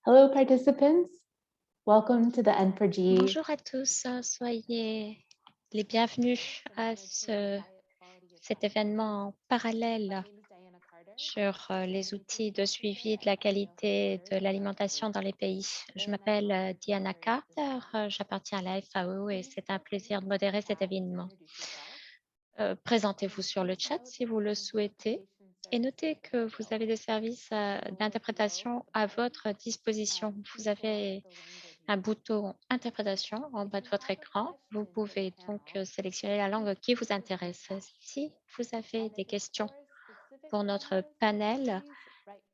Hello, participants. Welcome to the N4G. Bonjour à tous, soyez les bienvenus à cet événement parallèle sur les outils de suivi de la qualité de l'alimentation dans les pays. Je m'appelle Diana Carter, j'appartiens à la FAO et c'est un plaisir de modérer cet événement. Présentez-vous sur le chat si vous le souhaitez et notez que vous avez des services d'interprétation à votre disposition. Vous avez un bouton interprétation en bas de votre écran. Vous pouvez donc sélectionner la langue qui vous intéresse. Si vous avez des questions pour notre panel,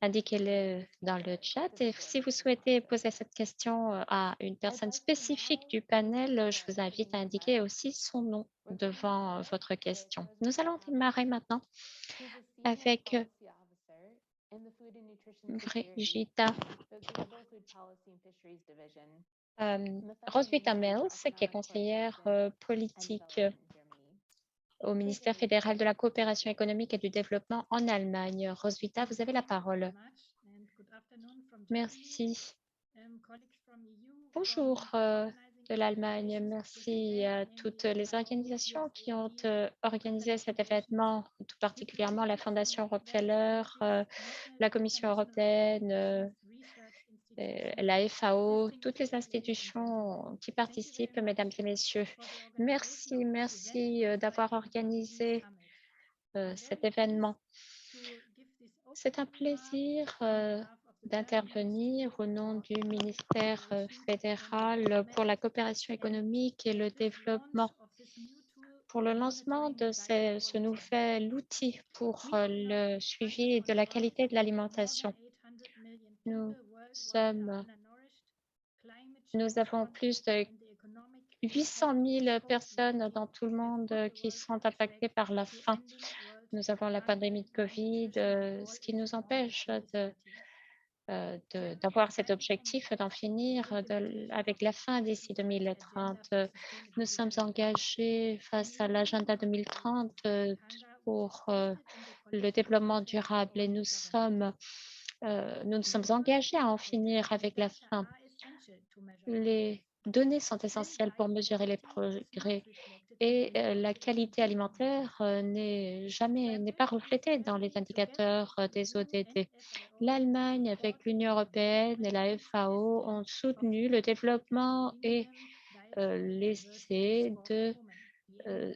indiquez-le dans le chat. Et si vous souhaitez poser cette question à une personne spécifique du panel, je vous invite à indiquer aussi son nom devant votre question. Nous allons démarrer maintenant avec Brigitta Roswitha Mills, qui est conseillère politique au ministère fédéral de la coopération économique et du développement en Allemagne. Roswitha, vous avez la parole. Merci. Bonjour de l'Allemagne. Merci à toutes les organisations qui ont organisé cet événement, tout particulièrement la Fondation Rockefeller, la Commission européenne, la FAO, toutes les institutions qui participent, mesdames et messieurs. Merci d'avoir organisé cet événement. C'est un plaisir d'intervenir au nom du ministère fédéral pour la coopération économique et le développement pour le lancement de ce nouvel outil pour le suivi de la qualité de l'alimentation. Nous avons plus de 800 000 personnes dans tout le monde qui sont impactées par la faim. Nous avons la pandémie de Covid, ce qui nous empêche d'avoir cet objectif d'en finir avec la faim d'ici 2030. Nous sommes engagés face à l'agenda 2030 pour le développement durable et nous nous sommes engagés à en finir avec la faim. Les données sont essentielles pour mesurer les progrès et la qualité alimentaire n'est pas reflétée dans les indicateurs des ODD. L'Allemagne, avec l'Union européenne et la FAO, ont soutenu le développement et l'essai de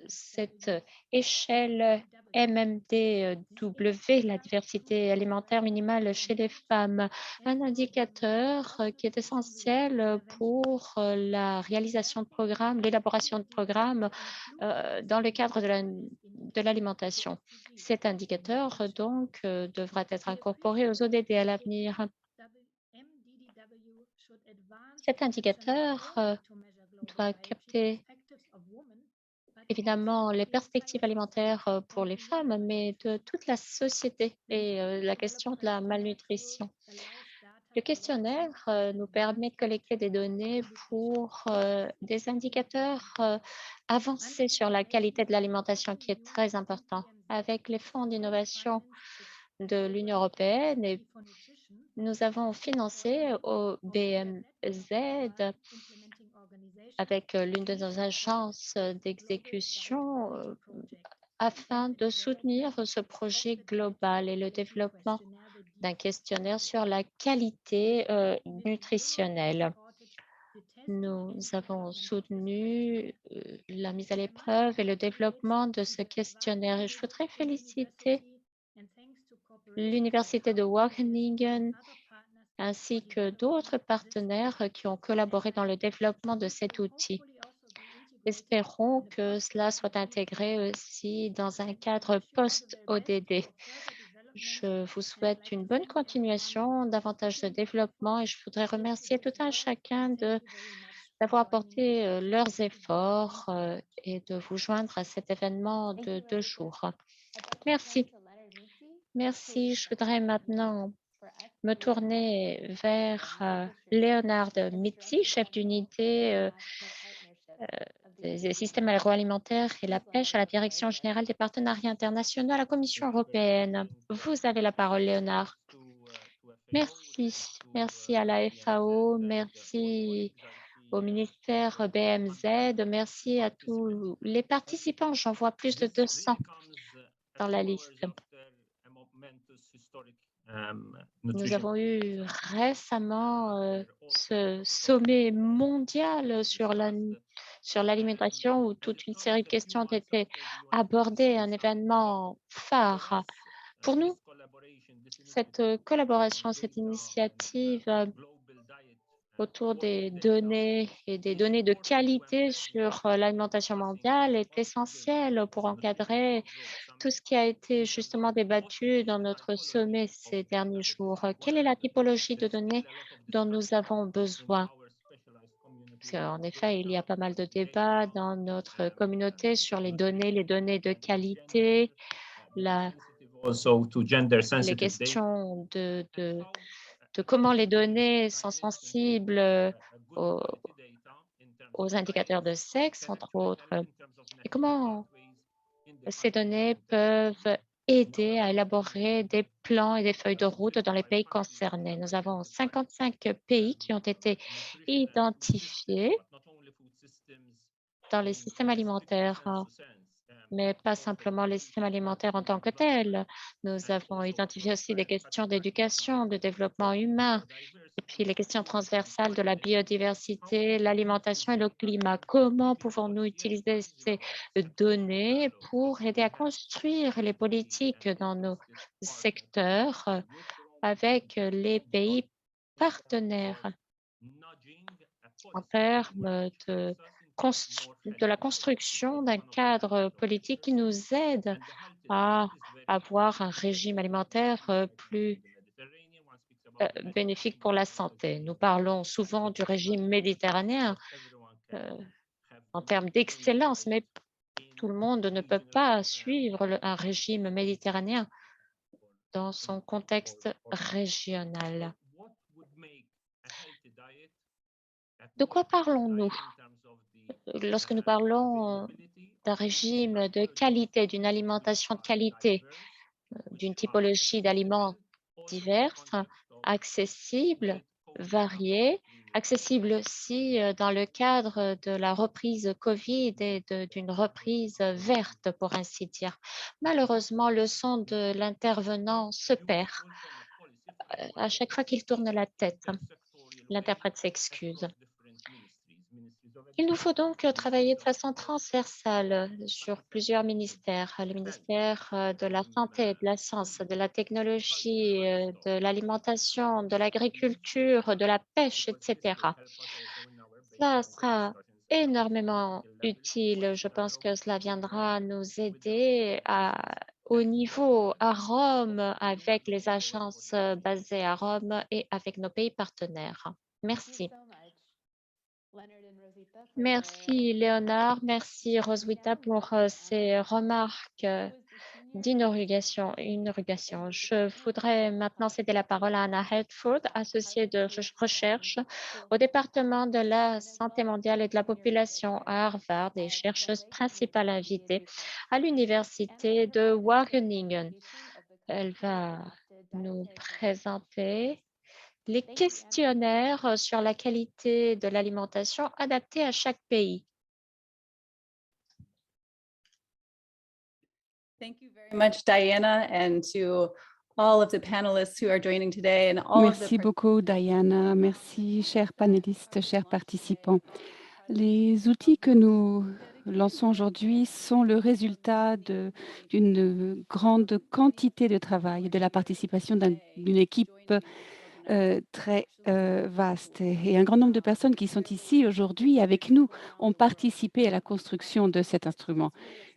cette échelle MMDW, la diversité alimentaire minimale chez les femmes, un indicateur qui est essentiel pour la réalisation de programmes, l'élaboration de programmes dans le cadre de l'alimentation. Cet indicateur, donc, devra être incorporé aux ODD à l'avenir. Cet indicateur doit capter évidemment les perspectives alimentaires pour les femmes, mais de toute la société et la question de la malnutrition. Le questionnaire nous permet de collecter des données pour des indicateurs avancés sur la qualité de l'alimentation qui est très important. Avec les fonds d'innovation de l'Union européenne, et nous avons financé au BMZ avec l'une de nos agences d'exécution afin de soutenir ce projet global et le développement d'un questionnaire sur la qualité nutritionnelle. Nous avons soutenu la mise à l'épreuve et le développement de ce questionnaire. Et je voudrais féliciter l'Université de Wageningen ainsi que d'autres partenaires qui ont collaboré dans le développement de cet outil. Espérons que cela soit intégré aussi dans un cadre post-ODD. Je vous souhaite une bonne continuation, davantage de développement et je voudrais remercier tout un chacun d'avoir apporté leurs efforts et de vous joindre à cet événement de 2 jours. Merci. Merci. Je voudrais maintenant me tourner vers Léonard Mitzi, chef d'unité des systèmes agroalimentaires et la pêche à la Direction générale des partenariats internationaux à la Commission européenne. Vous avez la parole, Léonard. Merci. Merci à la FAO, merci au ministère BMZ, merci à tous les participants. J'en vois plus de 200 dans la liste. Nous avons eu récemment ce sommet mondial sur l'alimentation où toute une série de questions ont été abordées, un événement phare. Pour nous, cette collaboration, cette initiative autour des données et des données de qualité sur l'alimentation mondiale est essentielle pour encadrer tout ce qui a été justement débattu dans notre sommet ces derniers jours. Quelle est la typologie de données dont nous avons besoin? Parce qu'en effet, il y a pas mal de débats dans notre communauté sur les données de qualité, la les questions de comment les données sont sensibles, aux aux indicateurs de sexe, entre autres, et comment ces données peuvent aider à élaborer des plans et des feuilles de route dans les pays concernés. Nous avons 55 pays qui ont été identifiés dans les systèmes alimentaires, mais pas simplement les systèmes alimentaires en tant que tels. Nous avons identifié aussi des questions d'éducation, de développement humain, et puis les questions transversales de la biodiversité, l'alimentation et le climat. Comment pouvons-nous utiliser ces données pour aider à construire les politiques dans nos secteurs avec les pays partenaires en termes de la construction d'un cadre politique qui nous aide à avoir un régime alimentaire plus bénéfique pour la santé. Nous parlons souvent du régime méditerranéen euh, en termes d'excellence, mais tout le monde ne peut pas suivre un régime méditerranéen dans son contexte régional. De quoi parlons-nous lorsque nous parlons d'un régime de qualité, d'une alimentation de qualité, d'une typologie d'aliments diverses, accessibles, variées, accessibles aussi dans le cadre de la reprise Covid et d'une reprise verte, pour ainsi dire. Malheureusement, le son de l'intervenant se perd à chaque fois qu'il tourne la tête. L'interprète s'excuse. Il nous faut donc travailler de façon transversale sur plusieurs ministères, le ministère de la santé, de la science, de la technologie, de l'alimentation, de l'agriculture, de la pêche, etc. Cela sera énormément utile. Je pense que cela viendra nous aider au niveau à Rome, avec les agences basées à Rome et avec nos pays partenaires. Merci. Merci Léonard, merci Roswitha pour ces remarques d'inauguration. Je voudrais maintenant céder la parole à Anna Hertford, associée de recherche au département de la santé mondiale et de la population à Harvard et chercheuse principale invitée à l'université de Wageningen. Elle va nous présenter les questionnaires sur la qualité de l'alimentation adaptés à chaque pays. Thank you very much, Diana, and to all of the panelists who are joining today and all of the Merci beaucoup, Diana. Merci, chers panélistes, chers participants. Les outils que nous lançons aujourd'hui sont le résultat d'une grande quantité de travail et de la participation d'une équipe très vaste. Et un grand nombre de personnes qui sont ici aujourd'hui avec nous ont participé à la construction de cet instrument.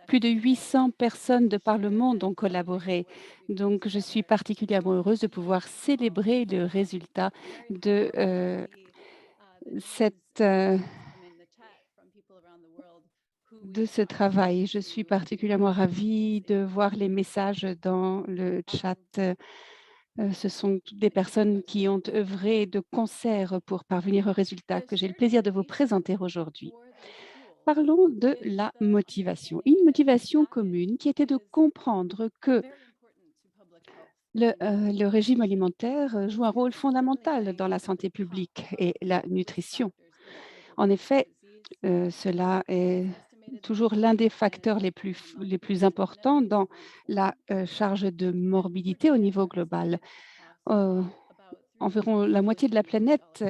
Plus de 800 personnes de par le monde ont collaboré. Donc, je suis particulièrement heureuse de pouvoir célébrer le résultat de ce travail. Je suis particulièrement ravie de voir les messages dans le chat. Ce sont des personnes qui ont œuvré de concert pour parvenir au résultat que j'ai le plaisir de vous présenter aujourd'hui. Parlons de la motivation. Une motivation commune qui était de comprendre que Le régime alimentaire joue un rôle fondamental dans la santé publique et la nutrition. En effet, cela est toujours l'un des facteurs les plus importants dans la charge de morbidité au niveau global. Euh, Environ la moitié de la planète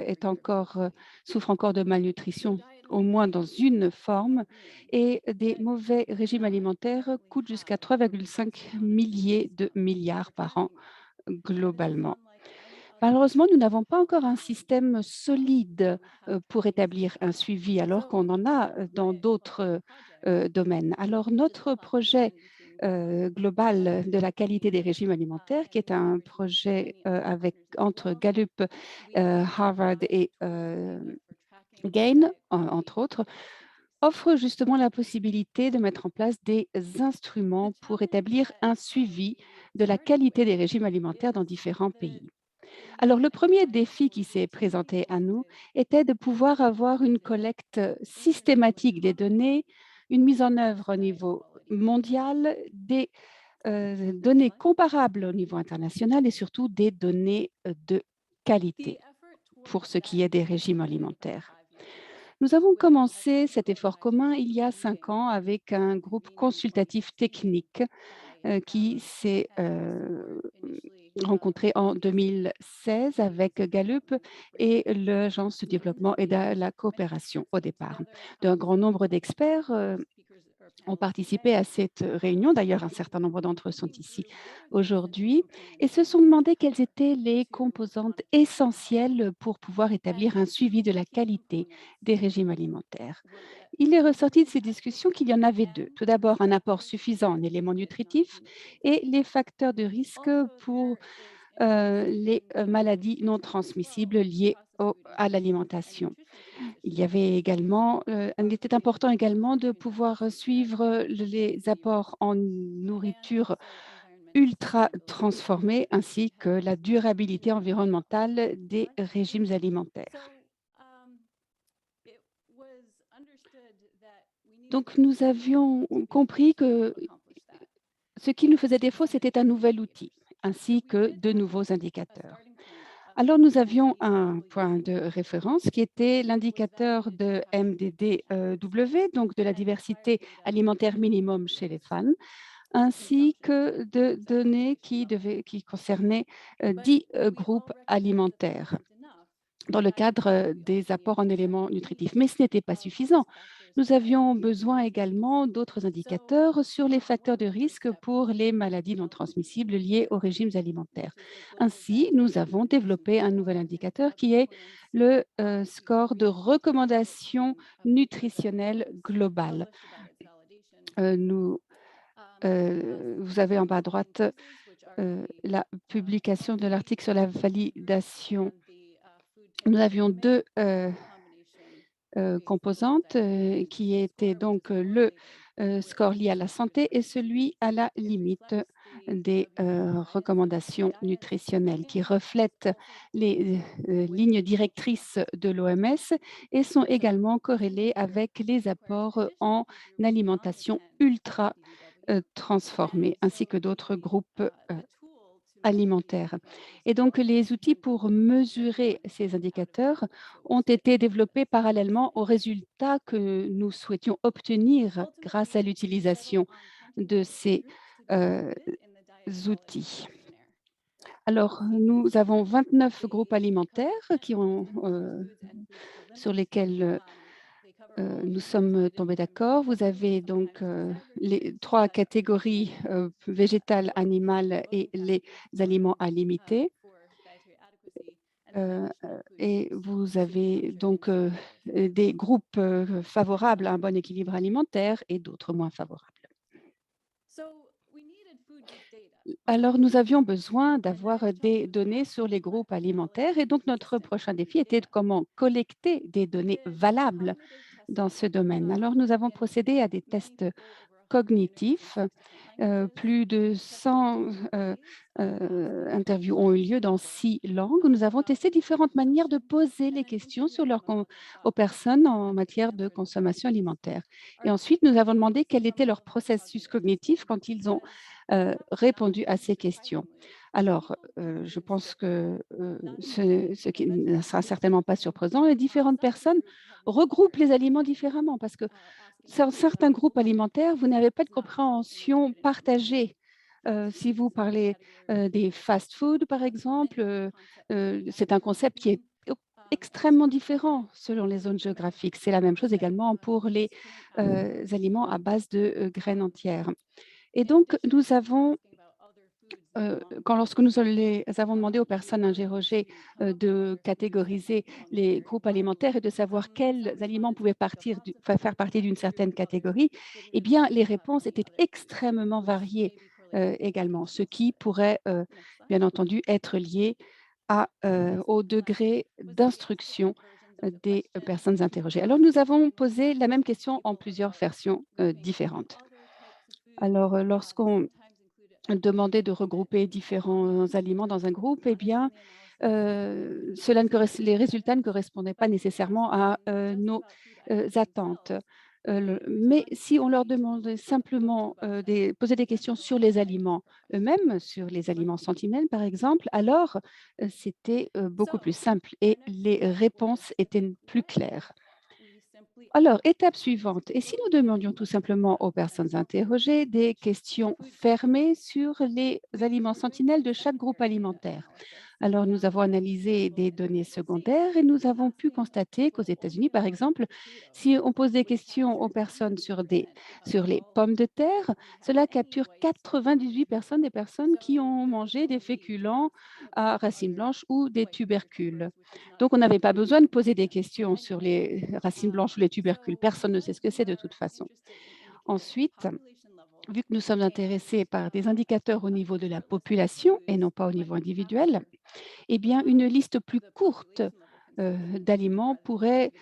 souffre encore de malnutrition, au moins dans une forme, et des mauvais régimes alimentaires coûtent jusqu'à 3,5 milliers de milliards par an globalement. Malheureusement, nous n'avons pas encore un système solide pour établir un suivi, alors qu'on en a dans d'autres domaines. Alors, notre projet global de la qualité des régimes alimentaires, qui est un projet entre Gallup, Harvard et Gain, entre autres, offre justement la possibilité de mettre en place des instruments pour établir un suivi de la qualité des régimes alimentaires dans différents pays. Alors, le premier défi qui s'est présenté à nous était de pouvoir avoir une collecte systématique des données, une mise en œuvre au niveau mondial, des données comparables au niveau international et surtout des données de qualité pour ce qui est des régimes alimentaires. Nous avons commencé cet effort commun il y a 5 ans avec un groupe consultatif technique qui s'est rencontré en 2016 avec Gallup et l'Agence de développement et de la coopération au départ. Un grand nombre d'experts ont participé à cette réunion. D'ailleurs, un certain nombre d'entre eux sont ici aujourd'hui et se sont demandé quelles étaient les composantes essentielles pour pouvoir établir un suivi de la qualité des régimes alimentaires. Il est ressorti de ces discussions qu'il y en avait deux. Tout d'abord, un apport suffisant en éléments nutritifs et les facteurs de risque pour les maladies non transmissibles liées à l'alimentation. Il était important également de pouvoir suivre les apports en nourriture ultra transformés ainsi que la durabilité environnementale des régimes alimentaires. Donc, nous avions compris que ce qui nous faisait défaut, c'était un nouvel outil ainsi que de nouveaux indicateurs. Alors, nous avions un point de référence qui était l'indicateur de MDDW, donc de la diversité alimentaire minimum chez les femmes, ainsi que de données qui concernaient 10 groupes alimentaires dans le cadre des apports en éléments nutritifs. Mais ce n'était pas suffisant. Nous avions besoin également d'autres indicateurs sur les facteurs de risque pour les maladies non transmissibles liées aux régimes alimentaires. Ainsi, nous avons développé un nouvel indicateur qui est le score de recommandation nutritionnelle globale. Vous avez en bas à droite la publication de l'article sur la validation. Nous avions deux composantes qui étaient donc le score lié à la santé et celui à la limite des recommandations nutritionnelles qui reflètent les lignes directrices de l'OMS et sont également corrélées avec les apports en alimentation ultra transformée ainsi que d'autres groupes alimentaire. Et donc, les outils pour mesurer ces indicateurs ont été développés parallèlement aux résultats que nous souhaitions obtenir grâce à l'utilisation de ces outils. Alors, nous avons 29 groupes alimentaires sur lesquels nous sommes tombés d'accord. Vous avez donc les 3 catégories végétales, animales et les aliments à limiter. Et vous avez donc des groupes favorables à un bon équilibre alimentaire et d'autres moins favorables. Alors, nous avions besoin d'avoir des données sur les groupes alimentaires et donc notre prochain défi était de comment collecter des données valables dans ce domaine. Alors, nous avons procédé à des tests cognitifs. Plus de 100 interviews ont eu lieu dans 6 langues. Nous avons testé différentes manières de poser les questions aux personnes en matière de consommation alimentaire. Et ensuite, nous avons demandé quel était leur processus cognitif quand ils ont répondu à ces questions. Alors, je pense que ce qui ne sera certainement pas surprenant, les différentes personnes regroupent les aliments différemment parce que dans certains groupes alimentaires, vous n'avez pas de compréhension partagée. Si vous parlez des fast-food, par exemple, c'est un concept qui est extrêmement différent selon les zones géographiques. C'est la même chose également pour les aliments à base de graines entières. Et donc, nous avons lorsque nous les avons demandé aux personnes interrogées de catégoriser les groupes alimentaires et de savoir quels aliments pouvaient faire partie d'une certaine catégorie, eh bien, les réponses étaient extrêmement variées également, ce qui pourrait, bien entendu, être lié au degré d'instruction des personnes interrogées. Alors, nous avons posé la même question en plusieurs versions différentes. Alors, lorsqu'on demander de regrouper différents aliments dans un groupe, eh bien, les résultats ne correspondaient pas nécessairement à nos attentes. Mais si on leur demandait simplement poser des questions sur les aliments eux-mêmes, sur les aliments sentinelles par exemple, alors c'était beaucoup plus simple et les réponses étaient plus claires. Alors, étape suivante, et si nous demandions tout simplement aux personnes interrogées des questions fermées sur les aliments sentinelles de chaque groupe alimentaire? Alors, nous avons analysé des données secondaires et nous avons pu constater qu'aux États-Unis, par exemple, si on pose des questions aux personnes sur les pommes de terre, cela capture 98 personnes des personnes qui ont mangé des féculents à racines blanches ou des tubercules. Donc, on n'avait pas besoin de poser des questions sur les racines blanches ou les tubercules. Personne ne sait ce que c'est de toute façon. Ensuite, vu que nous sommes intéressés par des indicateurs au niveau de la population et non pas au niveau individuel, eh bien, une liste plus courte d'aliments pourrait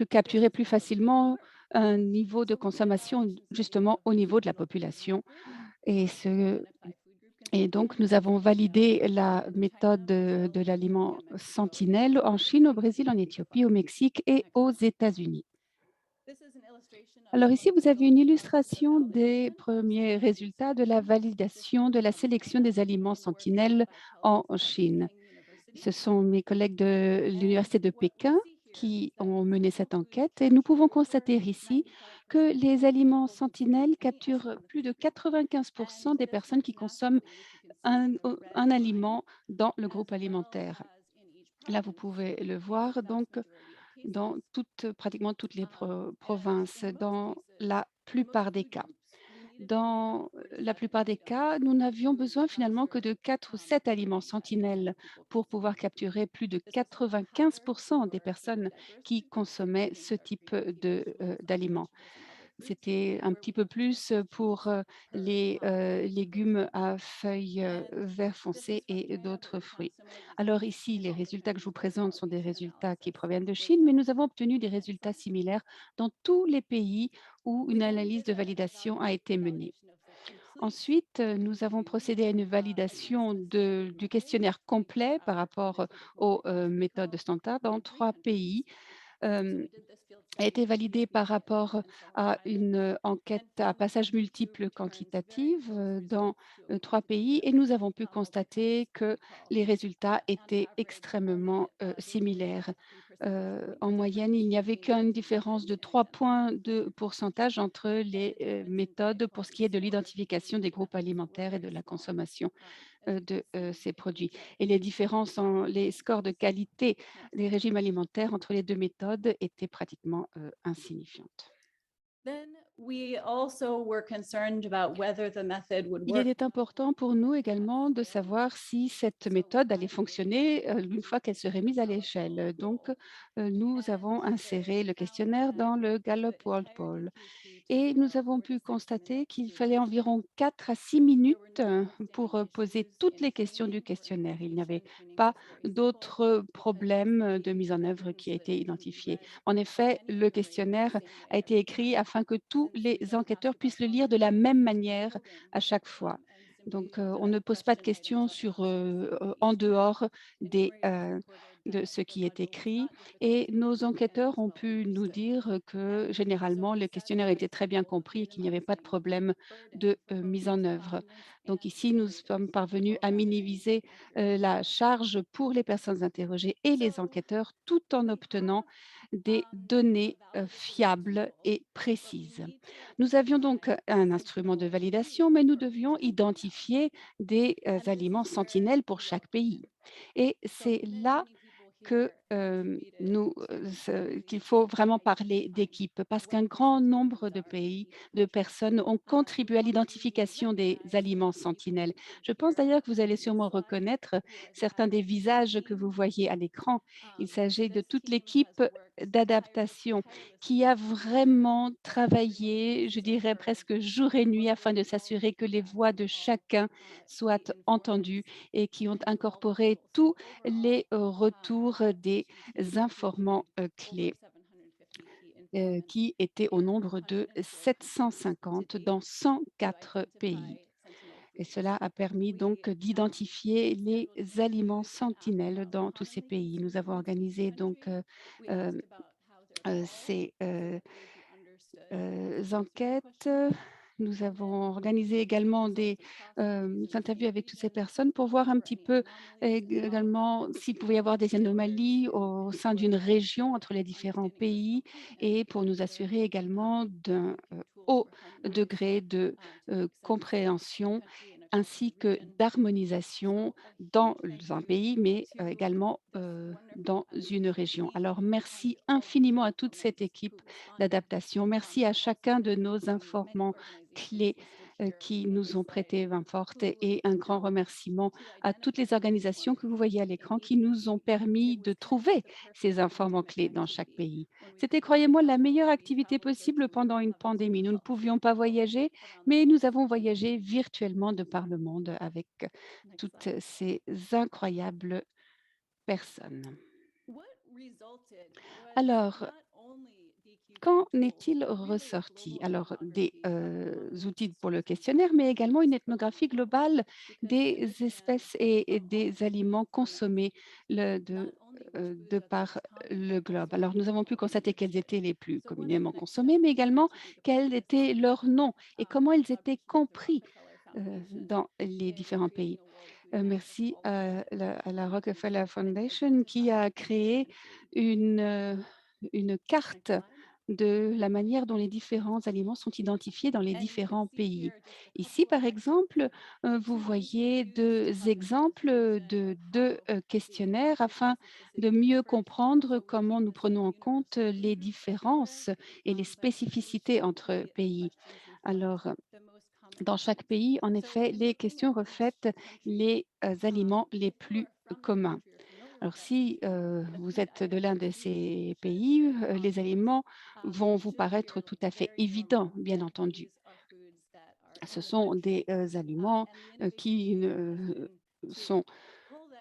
capturer plus facilement un niveau de consommation justement au niveau de la population. Et, et donc, nous avons validé la méthode de l'aliment sentinelle en Chine, au Brésil, en Éthiopie, au Mexique et aux États-Unis. Alors ici, vous avez une illustration des premiers résultats de la validation de la sélection des aliments sentinelles en Chine. Ce sont mes collègues de l'Université de Pékin qui ont mené cette enquête et nous pouvons constater ici que les aliments sentinelles capturent plus de 95% des personnes qui consomment un aliment dans le groupe alimentaire. Là, vous pouvez le voir, donc, dans pratiquement toutes les provinces, dans la plupart des cas. Dans la plupart des cas, nous n'avions besoin finalement que de 4 ou 7 aliments sentinelles pour pouvoir capturer plus de 95% des personnes qui consommaient ce type d'aliments. C'était un petit peu plus pour les légumes à feuilles vert foncé et d'autres fruits. Alors ici, les résultats que je vous présente sont des résultats qui proviennent de Chine, mais nous avons obtenu des résultats similaires dans tous les pays où une analyse de validation a été menée. Ensuite, nous avons procédé à une validation du questionnaire complet par rapport aux méthodes standards dans 3 pays. euh, a été validé par rapport à une enquête à passage multiple quantitative dans 3 pays et nous avons pu constater que les résultats étaient extrêmement similaires. En moyenne, il n'y avait qu'une différence de 3 points de pourcentage entre les méthodes pour ce qui est de l'identification des groupes alimentaires et de la consommation de ces produits. Et les différences les scores de qualité des régimes alimentaires entre les 2 méthodes étaient pratiquement insignifiantes. Il était important pour nous également de savoir si cette méthode allait fonctionner une fois qu'elle serait mise à l'échelle. Donc, nous avons inséré le questionnaire dans le Gallup World Poll. Et nous avons pu constater qu'il fallait environ 4 à 6 minutes pour poser toutes les questions du questionnaire. Il n'y avait pas d'autres problèmes de mise en œuvre qui a été identifié. En effet, le questionnaire a été écrit afin que tous les enquêteurs puissent le lire de la même manière à chaque fois. Donc, on ne pose pas de questions en dehors des de ce qui est écrit et nos enquêteurs ont pu nous dire que généralement le questionnaire était très bien compris et qu'il n'y avait pas de problème de mise en œuvre. Donc ici, nous sommes parvenus à minimiser la charge pour les personnes interrogées et les enquêteurs tout en obtenant des données fiables et précises. Nous avions donc un instrument de validation, mais nous devions identifier des aliments sentinelles pour chaque pays. Et c'est là que qu'il faut vraiment parler d'équipe parce qu'un grand nombre de pays, de personnes ont contribué à l'identification des aliments sentinelles. Je pense d'ailleurs que vous allez sûrement reconnaître certains des visages que vous voyez à l'écran. Il s'agit de toute l'équipe d'adaptation qui a vraiment travaillé, je dirais presque jour et nuit, afin de s'assurer que les voix de chacun soient entendues et qui ont incorporé tous les retours des informants clés qui étaient au nombre de 750 dans 104 pays. Et cela a permis donc d'identifier les aliments sentinelles dans tous ces pays. Nous avons organisé donc ces enquêtes. Nous avons organisé également des interviews avec toutes ces personnes pour voir un petit peu également s'il pouvait y avoir des anomalies au sein d'une région entre les différents pays et pour nous assurer également d'un haut degré de compréhension ainsi que d'harmonisation dans un pays, mais également dans une région. Alors, merci infiniment à toute cette équipe d'adaptation. Merci à chacun de nos informants clés qui nous ont prêté main forte et un grand remerciement à toutes les organisations que vous voyez à l'écran qui nous ont permis de trouver ces informants clés dans chaque pays. C'était, croyez-moi, la meilleure activité possible pendant une pandémie. Nous ne pouvions pas voyager, mais nous avons voyagé virtuellement de par le monde avec toutes ces incroyables personnes. Alors, qu'en est-il ressorti? Alors, des outils pour le questionnaire, mais également une ethnographie globale des espèces et des aliments consommés de par le globe. Alors, nous avons pu constater quels étaient les plus communément consommés, mais également quels étaient leurs noms et comment ils étaient compris dans les différents pays. Merci à la Rockefeller Foundation qui a créé une carte de la manière dont les différents aliments sont identifiés dans les différents pays. Ici, par exemple, vous voyez deux exemples de deux questionnaires afin de mieux comprendre comment nous prenons en compte les différences et les spécificités entre pays. Alors, dans chaque pays, en effet, les questions reflètent les aliments les plus communs. Alors, si vous êtes de l'un de ces pays, les aliments vont vous paraître tout à fait évidents, bien entendu. Ce sont des aliments qui sont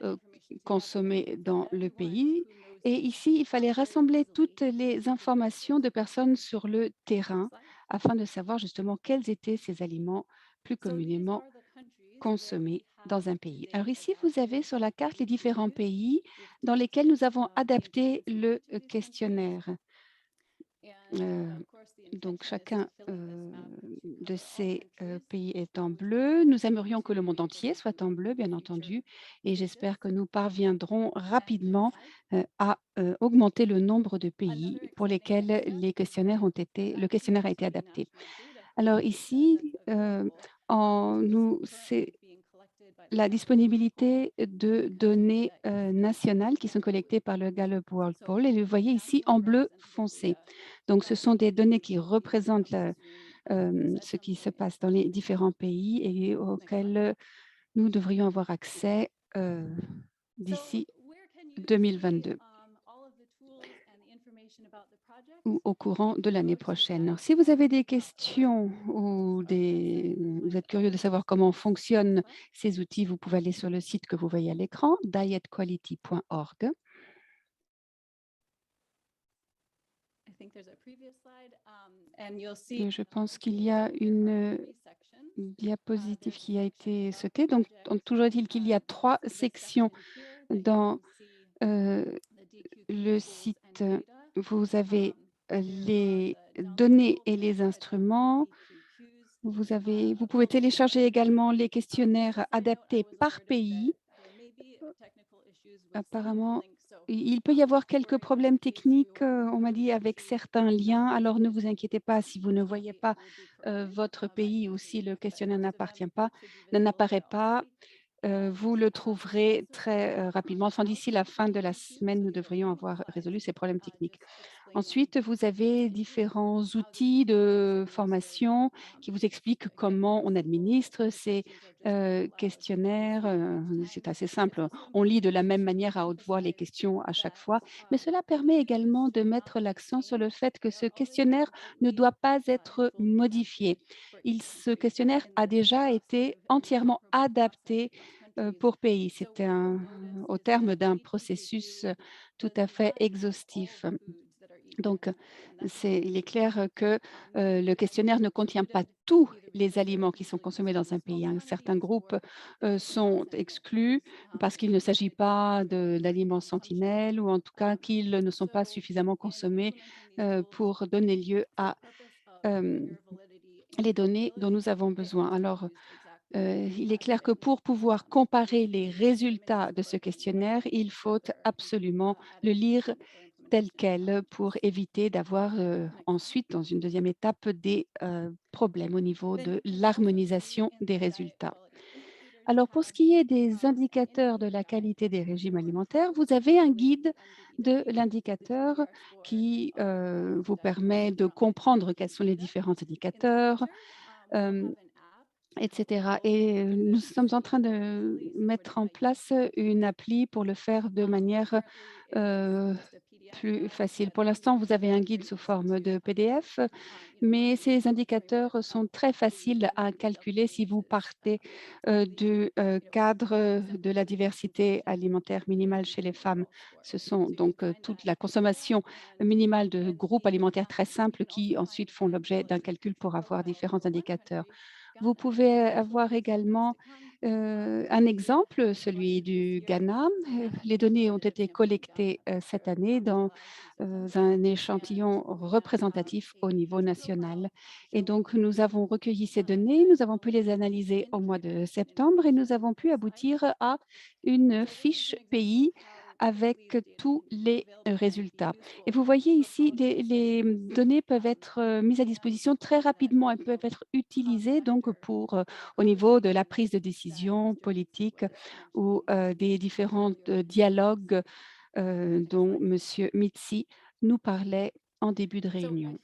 euh, consommés dans le pays. Et ici, il fallait rassembler toutes les informations de personnes sur le terrain afin de savoir justement quels étaient ces aliments plus communément consommés dans un pays. Alors ici, vous avez sur la carte les différents pays dans lesquels nous avons adapté le questionnaire. Donc chacun de ces pays est en bleu. Nous aimerions que le monde entier soit en bleu, bien entendu, et j'espère que nous parviendrons rapidement à augmenter le nombre de pays pour lesquels le questionnaire a été adapté. Alors ici, c'est la disponibilité de données nationales qui sont collectées par le Gallup World Poll, et vous voyez ici en bleu foncé. Donc, ce sont des données qui représentent ce qui se passe dans les différents pays et auxquels nous devrions avoir accès d'ici 2022 ou au courant de l'année prochaine. Alors, si vous avez des questions ou vous êtes curieux de savoir comment fonctionnent ces outils, vous pouvez aller sur le site que vous voyez à l'écran, dietquality.org. Et je pense qu'il y a une diapositive qui a été sautée. Donc, toujours est-il qu'il y a 3 sections dans le site, vous avez les données et les instruments. Vous pouvez télécharger également les questionnaires adaptés par pays. Apparemment, il peut y avoir quelques problèmes techniques, on m'a dit, avec certains liens. Alors ne vous inquiétez pas si vous ne voyez pas votre pays ou si le questionnaire n'apparaît pas. Vous le trouverez très rapidement. Enfin, d'ici la fin de la semaine, nous devrions avoir résolu ces problèmes techniques. Ensuite, vous avez différents outils de formation qui vous expliquent comment on administre ces questionnaires. C'est assez simple. On lit de la même manière à haute voix les questions à chaque fois, mais cela permet également de mettre l'accent sur le fait que ce questionnaire ne doit pas être modifié. Ce questionnaire a déjà été entièrement adapté pour pays. C'était au terme d'un processus tout à fait exhaustif. Donc, il est clair que le questionnaire ne contient pas tous les aliments qui sont consommés dans un pays. Certains groupes sont exclus parce qu'il ne s'agit pas d'aliments sentinelles ou en tout cas qu'ils ne sont pas suffisamment consommés pour donner lieu à les données dont nous avons besoin. Alors, il est clair que pour pouvoir comparer les résultats de ce questionnaire, il faut absolument le lire tel quel pour éviter d'avoir ensuite, dans une deuxième étape, des problèmes au niveau de l'harmonisation des résultats. Alors, pour ce qui est des indicateurs de la qualité des régimes alimentaires, vous avez un guide de l'indicateur qui vous permet de comprendre quels sont les différents indicateurs, etc. Et nous sommes en train de mettre en place une appli pour le faire de manière plus facile. Pour l'instant, vous avez un guide sous forme de PDF, mais ces indicateurs sont très faciles à calculer si vous partez du cadre de la diversité alimentaire minimale chez les femmes. Ce sont donc toute la consommation minimale de groupes alimentaires très simples qui ensuite font l'objet d'un calcul pour avoir différents indicateurs. Vous pouvez avoir également un exemple, celui du Ghana. Les données ont été collectées cette année dans un échantillon représentatif au niveau national. Et donc, nous avons recueilli ces données, nous avons pu les analyser au mois de septembre et nous avons pu aboutir à une fiche pays avec tous les résultats. Et vous voyez ici, les données peuvent être mises à disposition très rapidement. Elles peuvent être utilisées donc pour, au niveau de la prise de décision politique ou des différents dialogues dont M. Mitsi nous parlait en début de réunion.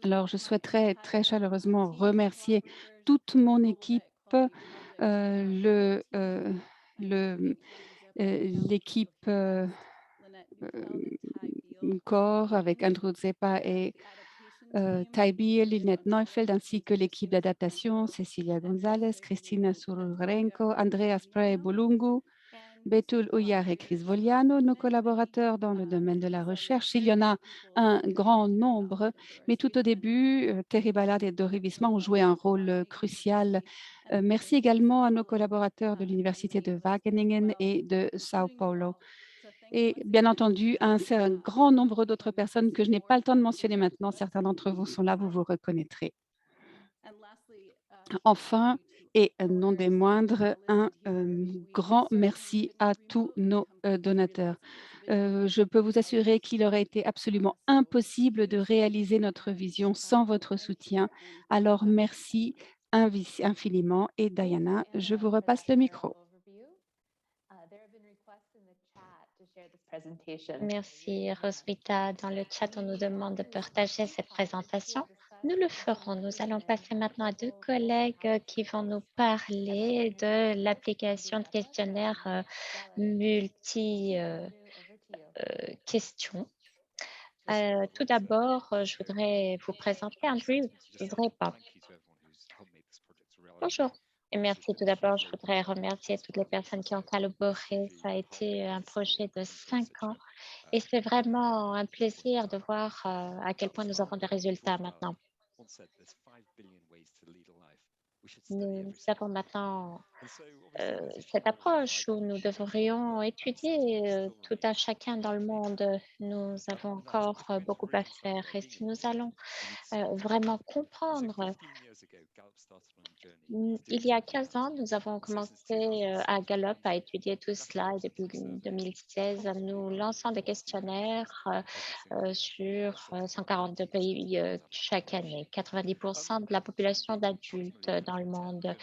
Alors, je souhaiterais très chaleureusement remercier toute mon équipe, l'équipe corps avec Andrew Zepa et Taibi, Lynette Neufeld, ainsi que l'équipe d'adaptation, Cecilia González, Cristina Sururenko, Andrea Spray Bolungu, Betul Uyar et Chris Voliano, nos collaborateurs dans le domaine de la recherche. Il y en a un grand nombre, mais tout au début, Terry Ballard et Dori Wisman ont joué un rôle crucial. Merci également à nos collaborateurs de l'Université de Wageningen et de Sao Paulo. Et bien entendu, un grand nombre d'autres personnes que je n'ai pas le temps de mentionner maintenant. Certains d'entre vous sont là, vous vous reconnaîtrez. Enfin, et non des moindres, un grand merci à tous nos donateurs. Je peux vous assurer qu'il aurait été absolument impossible de réaliser notre vision sans votre soutien. Alors, merci infiniment. Et Diana, je vous repasse le micro. Merci Roswitha. Dans le chat, on nous demande de partager cette présentation. Nous le ferons. Nous allons passer maintenant à deux collègues qui vont nous parler de l'application de questionnaire multi-questions. Tout d'abord, je voudrais vous présenter Andrew. Je voudrais pas. Bonjour. Et merci tout d'abord, je voudrais remercier toutes les personnes qui ont collaboré. Ça a été un projet de 5 ans et c'est vraiment un plaisir de voir à quel point nous avons des résultats maintenant. Nous avons maintenant cette approche où nous devrions étudier tout un chacun dans le monde. Nous avons encore beaucoup à faire. Et si nous allons vraiment comprendre, il y a 15 ans, nous avons commencé à Gallup à étudier tout cela et depuis 2016, nous lançons des questionnaires sur 142 pays chaque année. 90% de la population d'adultes dans le monde.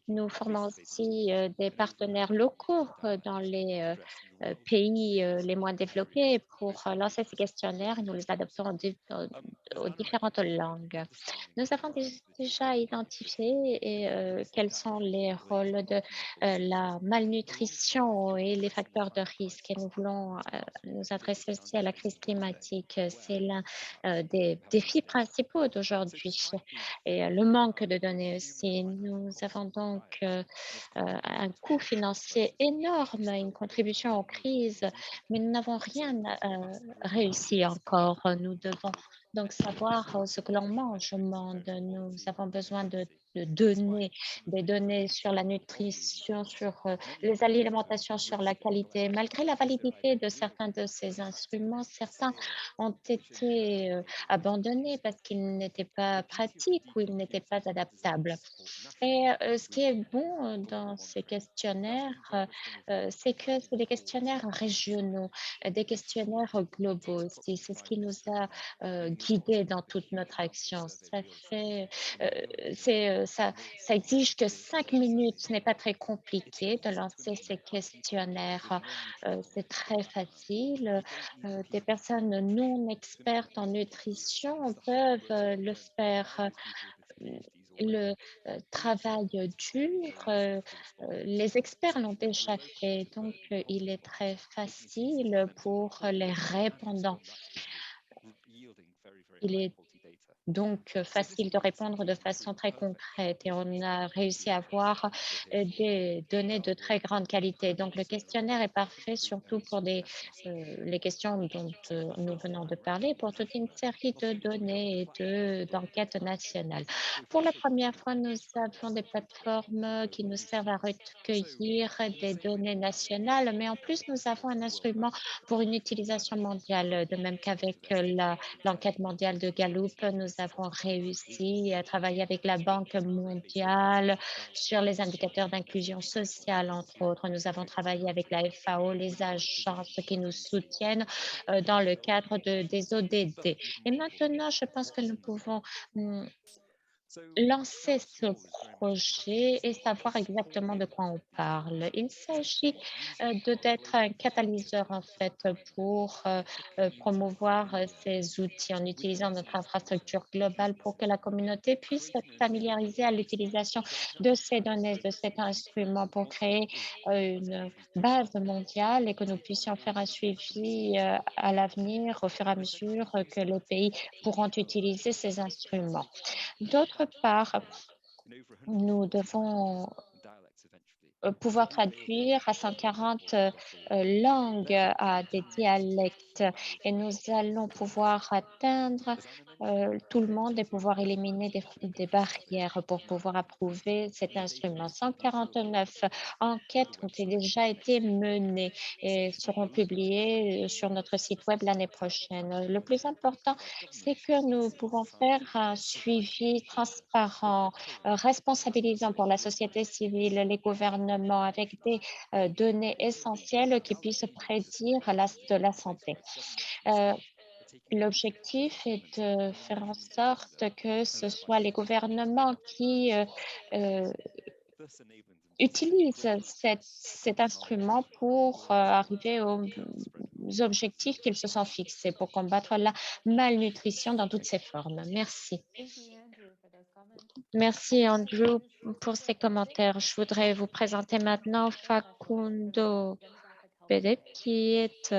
Nous formons aussi des partenaires locaux dans les pays les moins développés pour lancer ces questionnaires et nous les adaptons aux différentes langues. Nous avons déjà identifié quels sont les rôles de la malnutrition et les facteurs de risque et nous voulons nous adresser aussi à la crise climatique. C'est l'un des défis principaux d'aujourd'hui et le manque de données aussi. Nous avons donc un coût financier énorme, une contribution aux crises, mais nous n'avons rien réussi encore. Nous devons donc savoir ce que l'on mange au monde. Nous avons besoin de données, des données sur la nutrition, sur les alimentations, sur la qualité. Malgré la validité de certains de ces instruments, certains ont été abandonnés parce qu'ils n'étaient pas pratiques ou ils n'étaient pas adaptables. Et ce qui est bon dans ces questionnaires, c'est que c'est des questionnaires régionaux, des questionnaires globaux aussi. C'est ce qui nous a guidés dans toute notre action. Ça exige que 5 minutes. Ce n'est pas très compliqué de lancer ces questionnaires. C'est très facile. Des personnes non expertes en nutrition peuvent le faire. Le travail dur, les experts l'ont déjà fait, donc il est très facile pour les répondants. Il est donc facile de répondre de façon très concrète et on a réussi à avoir des données de très grande qualité. Donc le questionnaire est parfait surtout pour les questions dont nous venons de parler, pour toute une série de données et d'enquêtes nationales. Pour la première fois, nous avons des plateformes qui nous servent à recueillir des données nationales, mais en plus, nous avons un instrument pour une utilisation mondiale, de même qu'avec l'enquête mondiale de Gallup, nous avons réussi à travailler avec la Banque mondiale sur les indicateurs d'inclusion sociale, entre autres. Nous avons travaillé avec la FAO, les agences qui nous soutiennent dans le cadre des ODD. Et maintenant, je pense que nous pouvons lancer ce projet et savoir exactement de quoi on parle. Il s'agit d'être un catalyseur en fait pour promouvoir ces outils en utilisant notre infrastructure globale pour que la communauté puisse être familiarisée à l'utilisation de ces données, de cet instrument pour créer une base mondiale et que nous puissions faire un suivi à l'avenir au fur et à mesure que les pays pourront utiliser ces instruments. D'autre part, nous devons pouvoir traduire à 140 langues, à des dialectes et nous allons pouvoir atteindre tout le monde et pouvoir éliminer des barrières pour pouvoir approuver cet instrument. 149 enquêtes ont déjà été menées et seront publiées sur notre site web l'année prochaine. Le plus important, c'est que nous pouvons faire un suivi transparent, responsabilisant pour la société civile, les gouvernements, avec des données essentielles qui puissent prédire de la santé. L'objectif est de faire en sorte que ce soit les gouvernements qui utilisent cet instrument pour arriver aux objectifs qu'ils se sont fixés pour combattre la malnutrition dans toutes ses formes. Merci. Merci Andrew pour ces commentaires. Je voudrais vous présenter maintenant Facundo Pérez qui est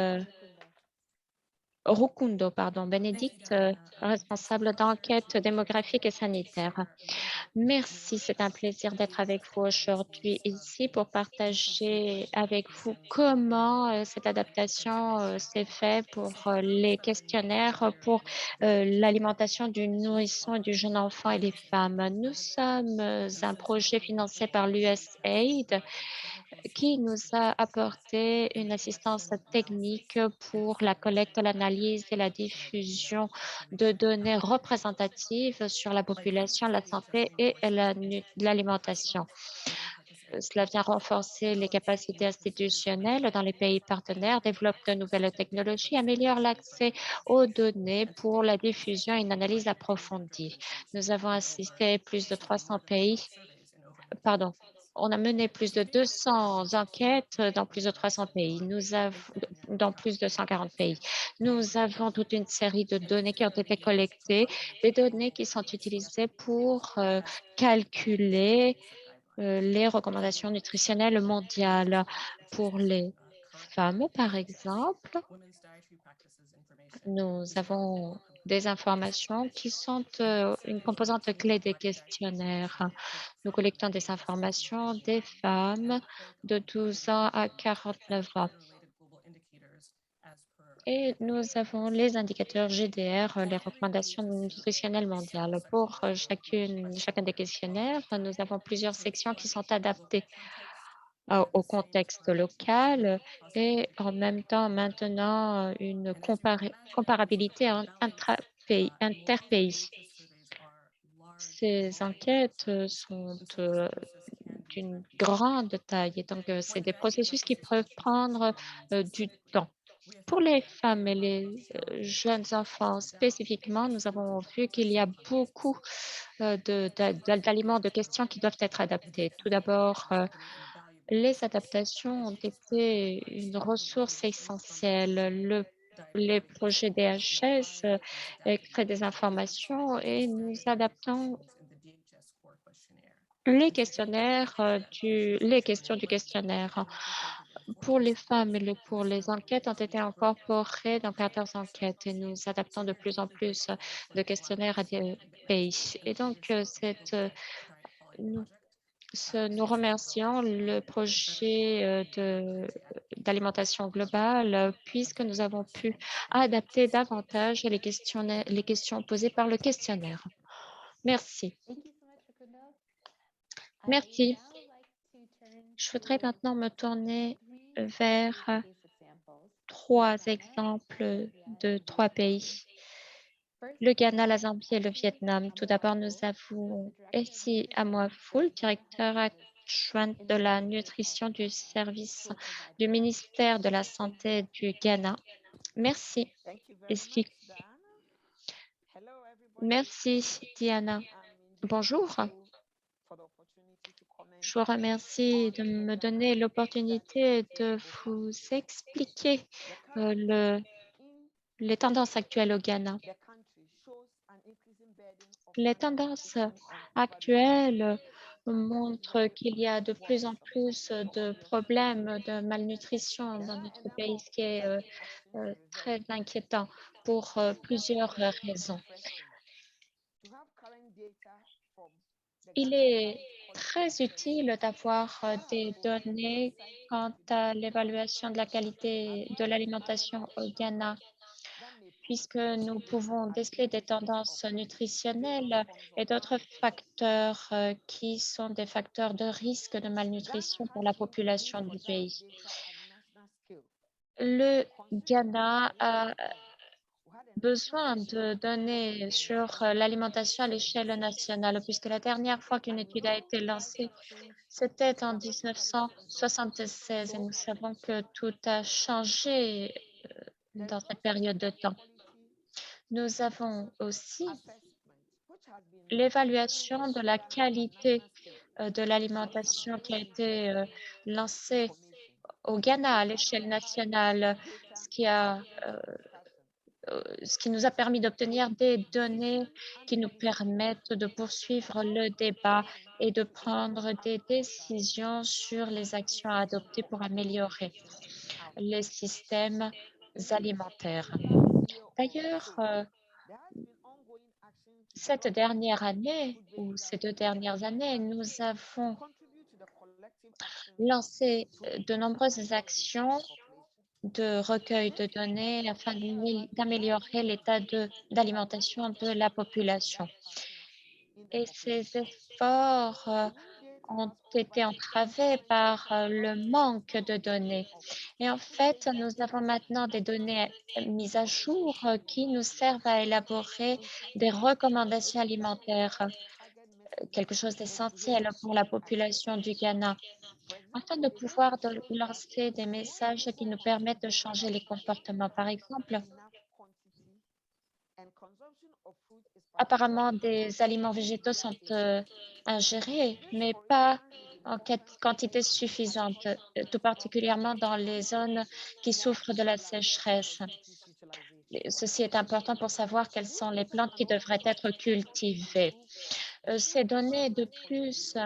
Rukundo, pardon, Bénédicte, responsable d'enquête démographique et sanitaire. Merci, c'est un plaisir d'être avec vous aujourd'hui ici pour partager avec vous comment cette adaptation s'est faite pour les questionnaires pour l'alimentation du nourrisson et du jeune enfant et les femmes. Nous sommes un projet financé par l'USAID qui nous a apporté une assistance technique pour la collecte, l'analyse et la diffusion de données représentatives sur la population, la santé et l'alimentation. Cela vient renforcer les capacités institutionnelles dans les pays partenaires, développe de nouvelles technologies, améliore l'accès aux données pour la diffusion et une analyse approfondie. Nous avons assisté plus de 300 pays, pardon, on a mené plus de 200 enquêtes dans plus de 300 pays. Nous avons, dans plus de 140 pays. Nous avons toute une série de données qui ont été collectées, des données qui sont utilisées pour calculer les recommandations nutritionnelles mondiales pour les femmes, par exemple. Nous avons des informations qui sont une composante clé des questionnaires. Nous collectons des informations des femmes de 12 ans à 49 ans. Et nous avons les indicateurs GDR, les recommandations nutritionnelles mondiales. Pour chacun des questionnaires, nous avons plusieurs sections qui sont adaptées au contexte local et en même temps maintenant une comparabilité interpays. Ces enquêtes sont d'une grande taille et donc c'est des processus qui peuvent prendre du temps. Pour les femmes et les jeunes enfants spécifiquement, nous avons vu qu'il y a beaucoup d'aliments, de questions qui doivent être adaptés. Tout d'abord, les adaptations ont été une ressource essentielle. Les projets DHS extraient des informations et nous adaptons les questionnaires, les questions du questionnaire. Pour les femmes et pour les enquêtes ont été incorporées dans 14 enquêtes et nous adaptons de plus en plus de questionnaires à des pays. Et donc, nous remercions le projet d'alimentation globale puisque nous avons pu adapter davantage les questions posées par le questionnaire. Merci. Merci. Je voudrais maintenant me tourner vers 3 exemples de 3 pays. Le Ghana, la Zambie et le Vietnam. Tout d'abord, nous avons Essie Amoafoul, directeur adjointe de la nutrition du service du ministère de la Santé du Ghana. Merci, Essie. Merci, Diana. Bonjour. Je vous remercie de me donner l'opportunité de vous expliquer les tendances actuelles au Ghana. Les tendances actuelles montrent qu'il y a de plus en plus de problèmes de malnutrition dans notre pays, ce qui est très inquiétant pour plusieurs raisons. Il est très utile d'avoir des données quant à l'évaluation de la qualité de l'alimentation au Ghana, puisque nous pouvons déceler des tendances nutritionnelles et d'autres facteurs qui sont des facteurs de risque de malnutrition pour la population du pays. Le Ghana a besoin de données sur l'alimentation à l'échelle nationale, puisque la dernière fois qu'une étude a été lancée, c'était en 1976 et nous savons que tout a changé dans cette période de temps. Nous avons aussi l'évaluation de la qualité de l'alimentation qui a été lancée au Ghana à l'échelle nationale, ce qui nous a permis d'obtenir des données qui nous permettent de poursuivre le débat et de prendre des décisions sur les actions à adopter pour améliorer les systèmes alimentaires. D'ailleurs, cette dernière année ou ces 2 dernières années, nous avons lancé de nombreuses actions de recueil de données afin d'améliorer l'état d'alimentation de la population. Et ces efforts ont été entravés par le manque de données. Et en fait, nous avons maintenant des données mises à jour qui nous servent à élaborer des recommandations alimentaires, quelque chose d'essentiel pour la population du Ghana, afin de pouvoir lancer des messages qui nous permettent de changer les comportements. Par exemple, apparemment, des aliments végétaux sont ingérés, mais pas en quantité suffisante, tout particulièrement dans les zones qui souffrent de la sécheresse. Ceci est important pour savoir quelles sont les plantes qui devraient être cultivées. Ces données, de plus,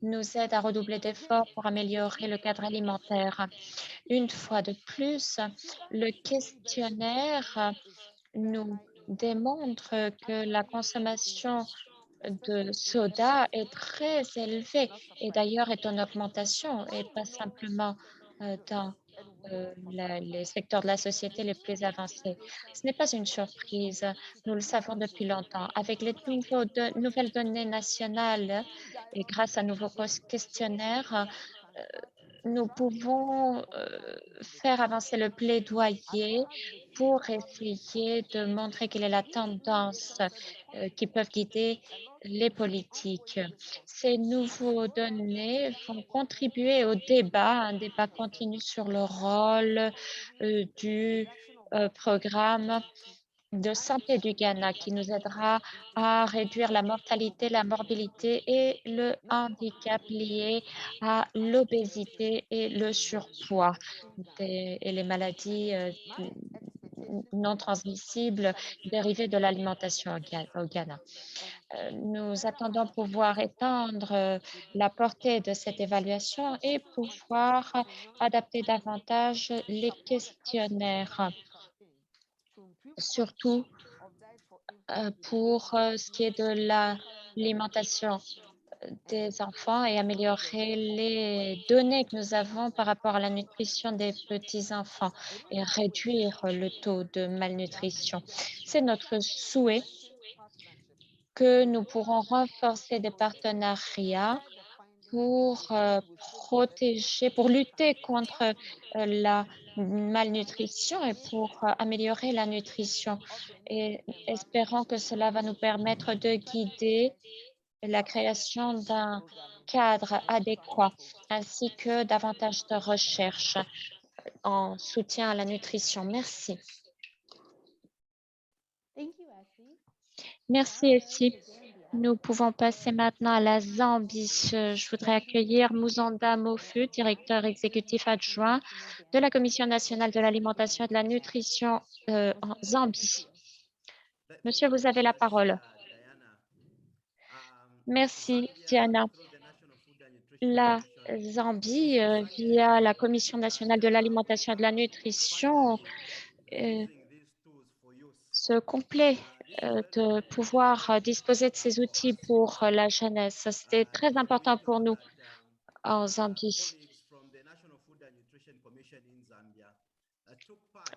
nous aident à redoubler d'efforts pour améliorer le cadre alimentaire. Une fois de plus, le questionnaire nous démontre que la consommation de soda est très élevée et d'ailleurs est en augmentation et pas simplement dans les secteurs de la société les plus avancés. Ce n'est pas une surprise, nous le savons depuis longtemps. Avec les nouvelles données nationales et grâce à nouveaux questionnaires, nous pouvons faire avancer le plaidoyer pour essayer de montrer quelle est la tendance qui peuvent guider les politiques. Ces nouveaux données vont contribuer au débat, un débat continu sur le rôle du programme de santé du Ghana qui nous aidera à réduire la mortalité, la morbidité et le handicap lié à l'obésité et le surpoids et les maladies non transmissibles dérivées de l'alimentation au Ghana. Nous attendons pouvoir étendre la portée de cette évaluation et pouvoir adapter davantage les questionnaires, surtout pour ce qui est de l'alimentation des enfants et améliorer les données que nous avons par rapport à la nutrition des petits-enfants et réduire le taux de malnutrition. C'est notre souhait que nous pourrons renforcer des partenariats pour protéger, pour lutter contre la malnutrition et pour améliorer la nutrition. Et espérons que cela va nous permettre de guider la création d'un cadre adéquat ainsi que davantage de recherche en soutien à la nutrition. Merci. Merci, Essie. Nous pouvons passer maintenant à la Zambie. Je voudrais accueillir Muzanda Mofu, directeur exécutif adjoint de la Commission nationale de l'alimentation et de la nutrition en Zambie. Monsieur, vous avez la parole. Merci, Diana. La Zambie, via la Commission nationale de l'alimentation et de la nutrition, se complaît de pouvoir disposer de ces outils pour la jeunesse. C'était très important pour nous en Zambie.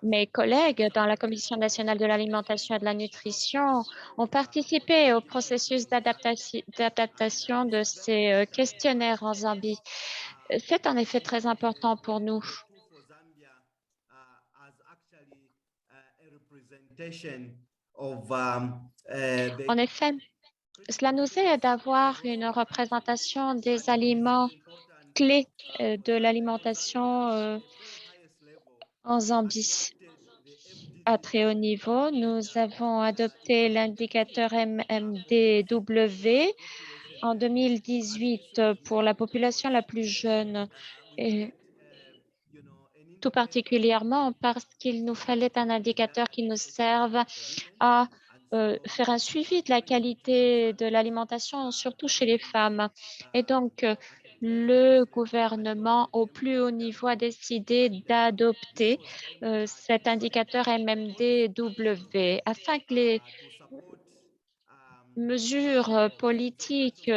Mes collègues dans la Commission nationale de l'alimentation et de la nutrition ont participé au processus d'adaptation de ces questionnaires en Zambie. C'est en effet très important pour nous. En effet, cela nous aide d'avoir une représentation des aliments clés de l'alimentation en Zambie. À très haut niveau, nous avons adopté l'indicateur MMDW en 2018 pour la population la plus jeune, et tout particulièrement parce qu'il nous fallait un indicateur qui nous serve à faire un suivi de la qualité de l'alimentation, surtout chez les femmes. Et donc, le gouvernement au plus haut niveau a décidé d'adopter cet indicateur MMDW afin que les mesures politiques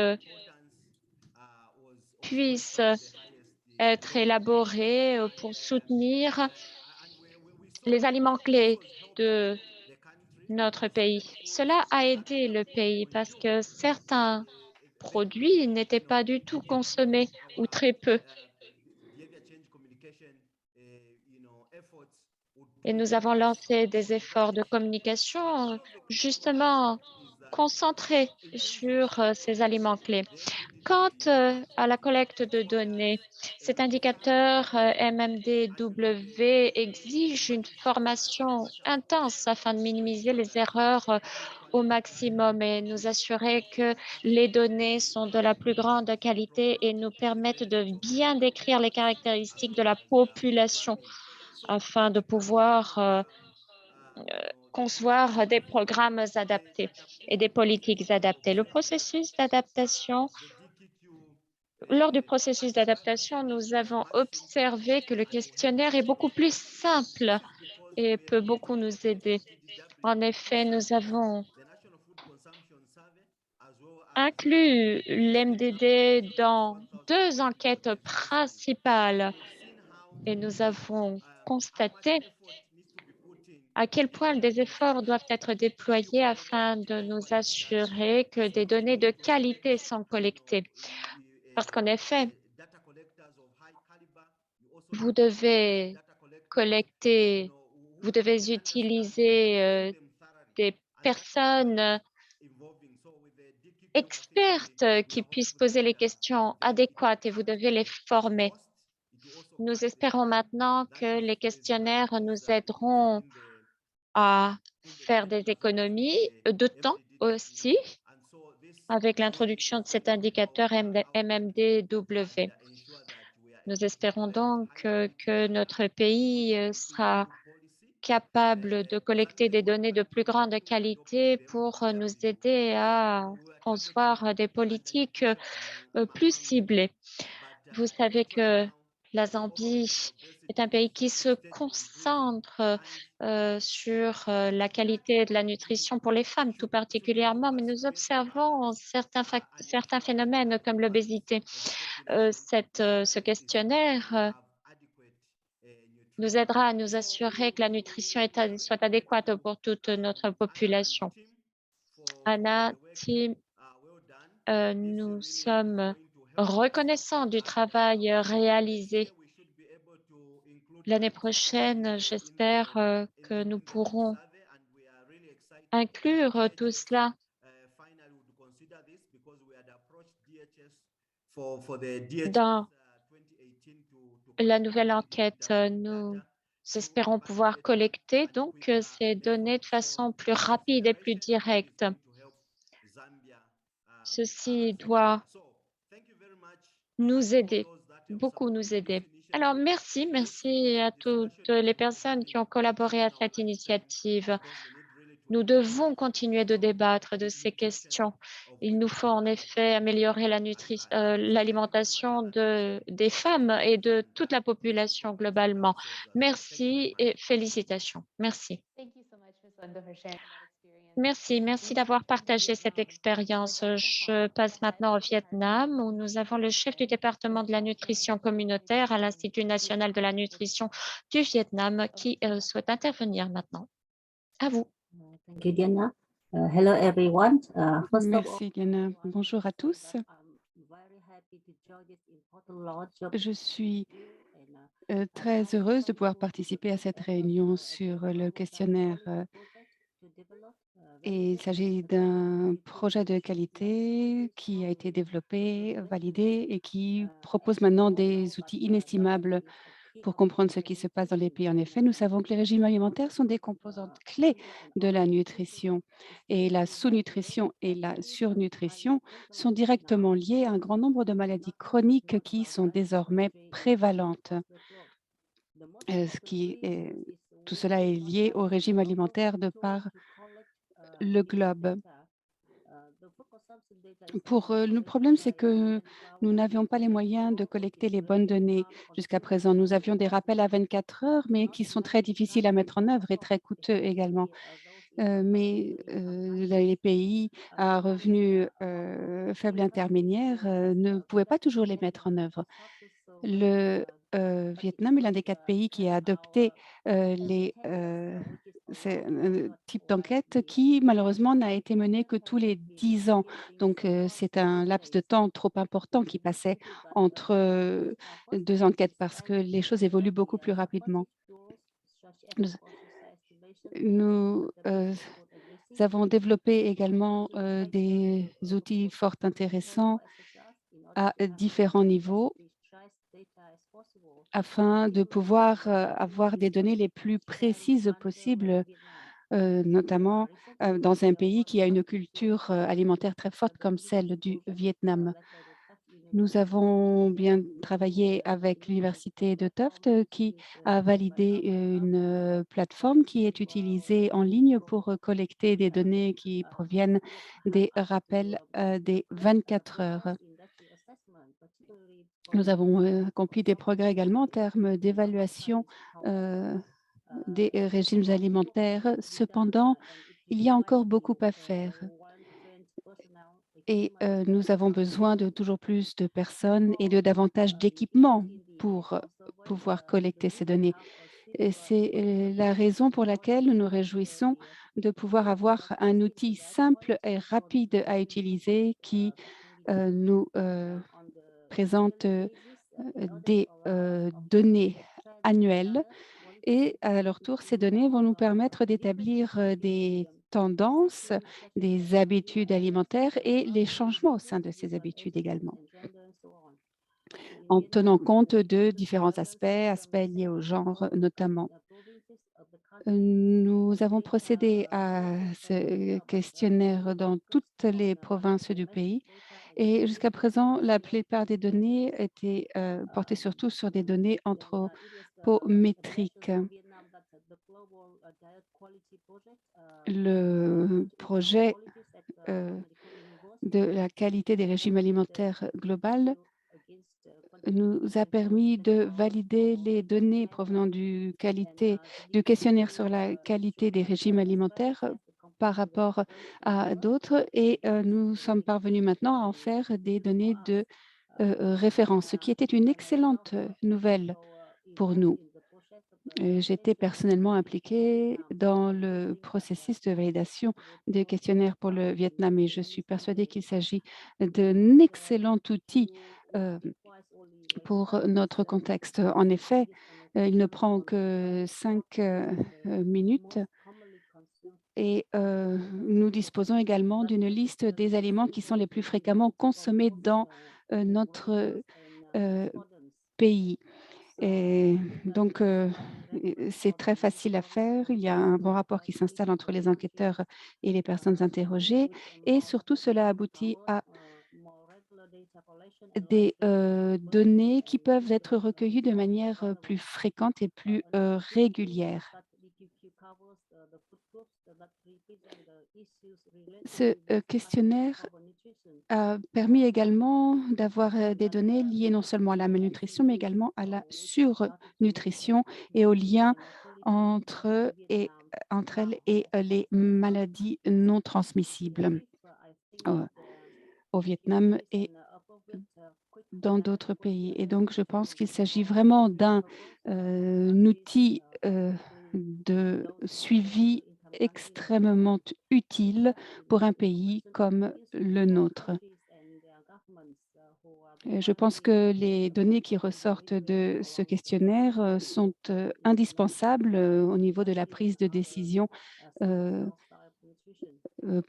puissent être élaborées pour soutenir les aliments clés de notre pays. Cela a aidé le pays parce que certains produits n'étaient pas du tout consommés ou très peu. Et nous avons lancé des efforts de communication justement concentrés sur ces aliments clés. Quant à la collecte de données, cet indicateur MMDW exige une formation intense afin de minimiser les erreurs au maximum et nous assurer que les données sont de la plus grande qualité et nous permettent de bien décrire les caractéristiques de la population afin de pouvoir concevoir des programmes adaptés et des politiques adaptées. Le processus d'adaptation, lors du processus d'adaptation, nous avons observé que le questionnaire est beaucoup plus simple et peut beaucoup nous aider. En effet, nous avons inclus l'MDD dans 2 enquêtes principales et nous avons constaté à quel point des efforts doivent être déployés afin de nous assurer que des données de qualité sont collectées. Parce qu'en effet, vous devez collecter, vous devez utiliser des personnes expertes qui puissent poser les questions adéquates et vous devez les former. Nous espérons maintenant que les questionnaires nous aideront à faire des économies de temps aussi avec l'introduction de cet indicateur MMDW. Nous espérons donc que notre pays sera capable de collecter des données de plus grande qualité pour nous aider à concevoir des politiques plus ciblées. Vous savez que la Zambie est un pays qui se concentre sur la qualité de la nutrition pour les femmes tout particulièrement, mais nous observons certains phénomènes comme l'obésité. Ce questionnaire nous aidera à nous assurer que la nutrition soit adéquate pour toute notre population. Anna, Tim, nous sommes reconnaissants du travail réalisé. L'année prochaine, j'espère que nous pourrons inclure tout cela dans la nouvelle enquête. Nous espérons pouvoir collecter donc ces données de façon plus rapide et plus directe. Ceci doit nous aider, beaucoup nous aider. Alors, merci à toutes les personnes qui ont collaboré à cette initiative. Nous devons continuer de débattre de ces questions. Il nous faut en effet améliorer l'alimentation des femmes et de toute la population globalement. Merci et félicitations. Merci. Merci d'avoir partagé cette expérience. Je passe maintenant au Vietnam où nous avons le chef du département de la nutrition communautaire à l'Institut national de la nutrition du Vietnam qui souhaite intervenir maintenant. À vous. Thank you, Diana. Hello, everyone. First of all, Merci, Diana. Bonjour à tous. I'm very happy to join this important launch of Je suis and, très heureuse de pouvoir participer à cette réunion sur le questionnaire. Et il s'agit d'un projet de qualité qui a été développé, validé et qui propose maintenant des outils inestimables pour comprendre ce qui se passe dans les pays. En effet, nous savons que les régimes alimentaires sont des composantes clés de la nutrition et la sous-nutrition et la surnutrition sont directement liées à un grand nombre de maladies chroniques qui sont désormais prévalentes. Tout cela est lié au régime alimentaire de par le globe. Le problème, c'est que nous n'avions pas les moyens de collecter les bonnes données jusqu'à présent. Nous avions des rappels à 24 heures, mais qui sont très difficiles à mettre en œuvre et très coûteux également. Les pays à revenus faibles intermédiaires ne pouvaient pas toujours les mettre en œuvre. Le Vietnam est l'un des 4 pays qui a adopté ces types d'enquête qui, malheureusement, n'a été mené que tous les 10 ans. Donc, c'est un laps de temps trop important qui passait entre 2 enquêtes parce que les choses évoluent beaucoup plus rapidement. Nous nous, avons développé également des outils fort intéressants à différents niveaux afin de pouvoir avoir des données les plus précises possibles, notamment dans un pays qui a une culture alimentaire très forte comme celle du Vietnam. Nous avons bien travaillé avec l'université de Tufts qui a validé une plateforme qui est utilisée en ligne pour collecter des données qui proviennent des rappels des 24 heures. Nous avons accompli des progrès également en termes d'évaluation des régimes alimentaires. Cependant, il y a encore beaucoup à faire et nous avons besoin de toujours plus de personnes et de davantage d'équipements pour pouvoir collecter ces données. Et c'est la raison pour laquelle nous nous réjouissons de pouvoir avoir un outil simple et rapide à utiliser qui nous présente des données annuelles et à leur tour, ces données vont nous permettre d'établir des tendances, des habitudes alimentaires et les changements au sein de ces habitudes également, en tenant compte de différents aspects liés au genre notamment. Nous avons procédé à ce questionnaire dans toutes les provinces du pays et jusqu'à présent, la plupart des données étaient portées surtout sur des données anthropométriques. Le projet de la qualité des régimes alimentaires global nous a permis de valider les données provenant du questionnaire sur la qualité des régimes alimentaires par rapport à d'autres et nous sommes parvenus maintenant à en faire des données de référence, ce qui était une excellente nouvelle pour nous. J'étais personnellement impliquée dans le processus de validation des questionnaires pour le Vietnam et je suis persuadée qu'il s'agit d'un excellent outil pour notre contexte. En effet, il ne prend que 5 minutes et nous disposons également d'une liste des aliments qui sont les plus fréquemment consommés dans notre pays. Et donc, c'est très facile à faire. Il y a un bon rapport qui s'installe entre les enquêteurs et les personnes interrogées et surtout cela aboutit à des données qui peuvent être recueillies de manière plus fréquente et plus régulière. Ce questionnaire a permis également d'avoir des données liées non seulement à la malnutrition, mais également à la surnutrition et au lien entre elles et les maladies non transmissibles au Vietnam et dans d'autres pays. Et donc, je pense qu'il s'agit vraiment d'un outil de suivi extrêmement utile pour un pays comme le nôtre. Et je pense que les données qui ressortent de ce questionnaire sont indispensables au niveau de la prise de décision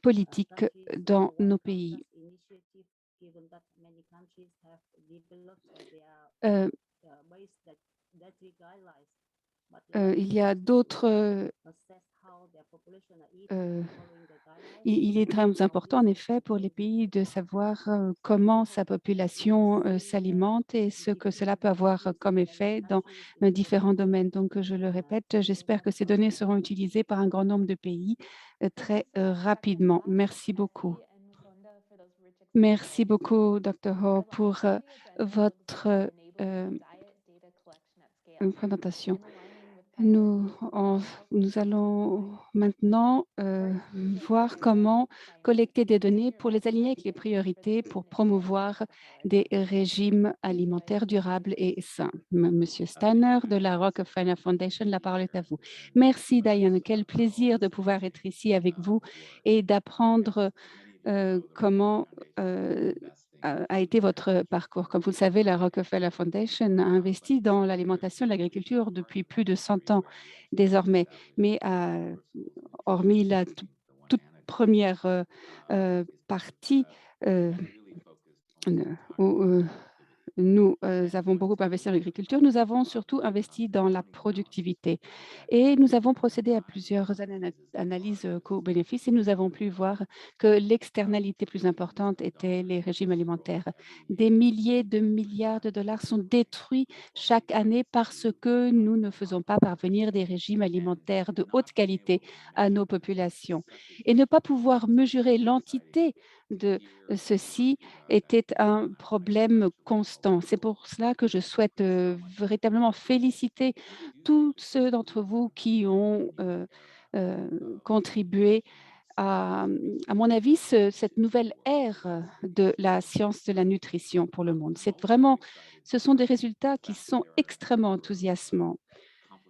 politique dans nos pays. Il y a d'autres il est très important, en effet, pour les pays de savoir comment sa population s'alimente et ce que cela peut avoir comme effet dans différents domaines. Donc, je le répète, j'espère que ces données seront utilisées par un grand nombre de pays très rapidement. Merci beaucoup. Merci beaucoup, Dr. Ho, pour votre présentation. Nous, nous allons maintenant voir comment collecter des données pour les aligner avec les priorités pour promouvoir des régimes alimentaires durables et sains. Monsieur Steiner de la Rockefeller Foundation, la parole est à vous. Merci, Diane. Quel plaisir de pouvoir être ici avec vous et d'apprendre comment a été votre parcours. Comme vous le savez, la Rockefeller Foundation a investi dans l'alimentation et l'agriculture depuis plus de 100 ans désormais, mais hormis la toute première partie où nous avons beaucoup investi en agriculture, nous avons surtout investi dans la productivité et nous avons procédé à plusieurs analyses coûts-bénéfices et nous avons pu voir que l'externalité plus importante était les régimes alimentaires. Des milliers de milliards de dollars sont détruits chaque année parce que nous ne faisons pas parvenir des régimes alimentaires de haute qualité à nos populations. Et ne pas pouvoir mesurer l'entité de ceci était un problème constant. C'est pour cela que je souhaite véritablement féliciter tous ceux d'entre vous qui ont contribué à mon avis, cette nouvelle ère de la science de la nutrition pour le monde. Ce sont des résultats qui sont extrêmement enthousiasmants.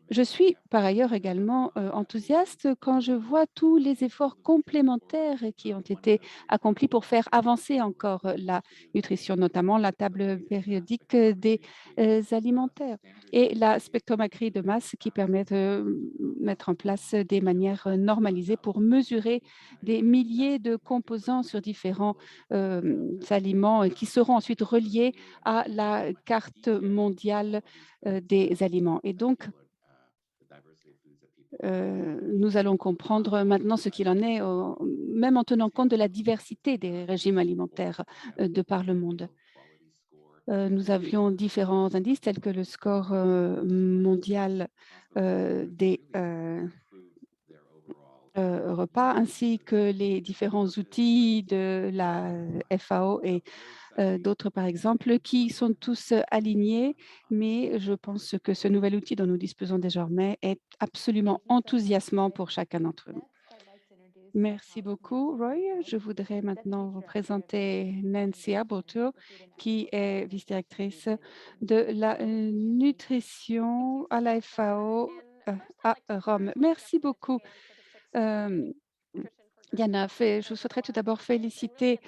Je suis par ailleurs également enthousiaste quand je vois tous les efforts complémentaires qui ont été accomplis pour faire avancer encore la nutrition, notamment la table périodique des alimentaires et la spectrométrie de masse qui permet de mettre en place des manières normalisées pour mesurer des milliers de composants sur différents aliments qui seront ensuite reliés à la carte mondiale des aliments. Et donc, nous allons comprendre maintenant ce qu'il en est, même en tenant compte de la diversité des régimes alimentaires de par le monde. Nous avions différents indices tels que le score mondial des repas, ainsi que les différents outils de la FAO et d'autres, par exemple, qui sont tous alignés, mais je pense que ce nouvel outil dont nous disposons désormais est absolument enthousiasmant pour chacun d'entre nous. Merci beaucoup, Roy. Je voudrais maintenant vous présenter Nancy Aborto, qui est vice-directrice de la nutrition à la FAO à Rome. Merci beaucoup. Diana, je souhaiterais tout d'abord féliciter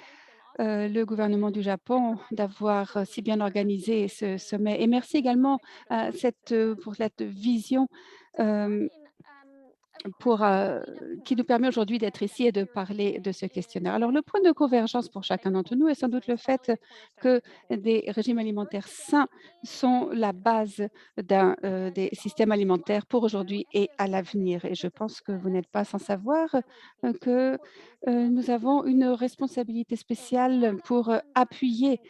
le gouvernement du Japon d'avoir si bien organisé ce sommet. Et merci également pour cette vision qui nous permet aujourd'hui d'être ici et de parler de ce questionnaire. Alors, le point de convergence pour chacun d'entre nous est sans doute le fait que des régimes alimentaires sains sont la base des systèmes alimentaires pour aujourd'hui et à l'avenir. Et je pense que vous n'êtes pas sans savoir que nous avons une responsabilité spéciale pour appuyer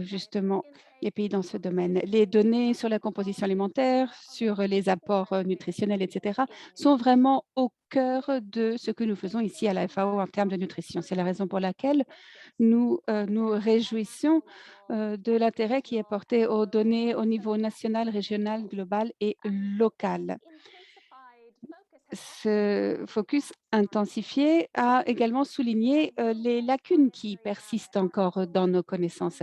justement les pays dans ce domaine. Les données sur la composition alimentaire, sur les apports nutritionnels, etc., sont vraiment au cœur de ce que nous faisons ici à la FAO en termes de nutrition. C'est la raison pour laquelle nous nous réjouissons de l'intérêt qui est porté aux données au niveau national, régional, global et local. Ce focus intensifié a également souligné les lacunes qui persistent encore dans nos connaissances.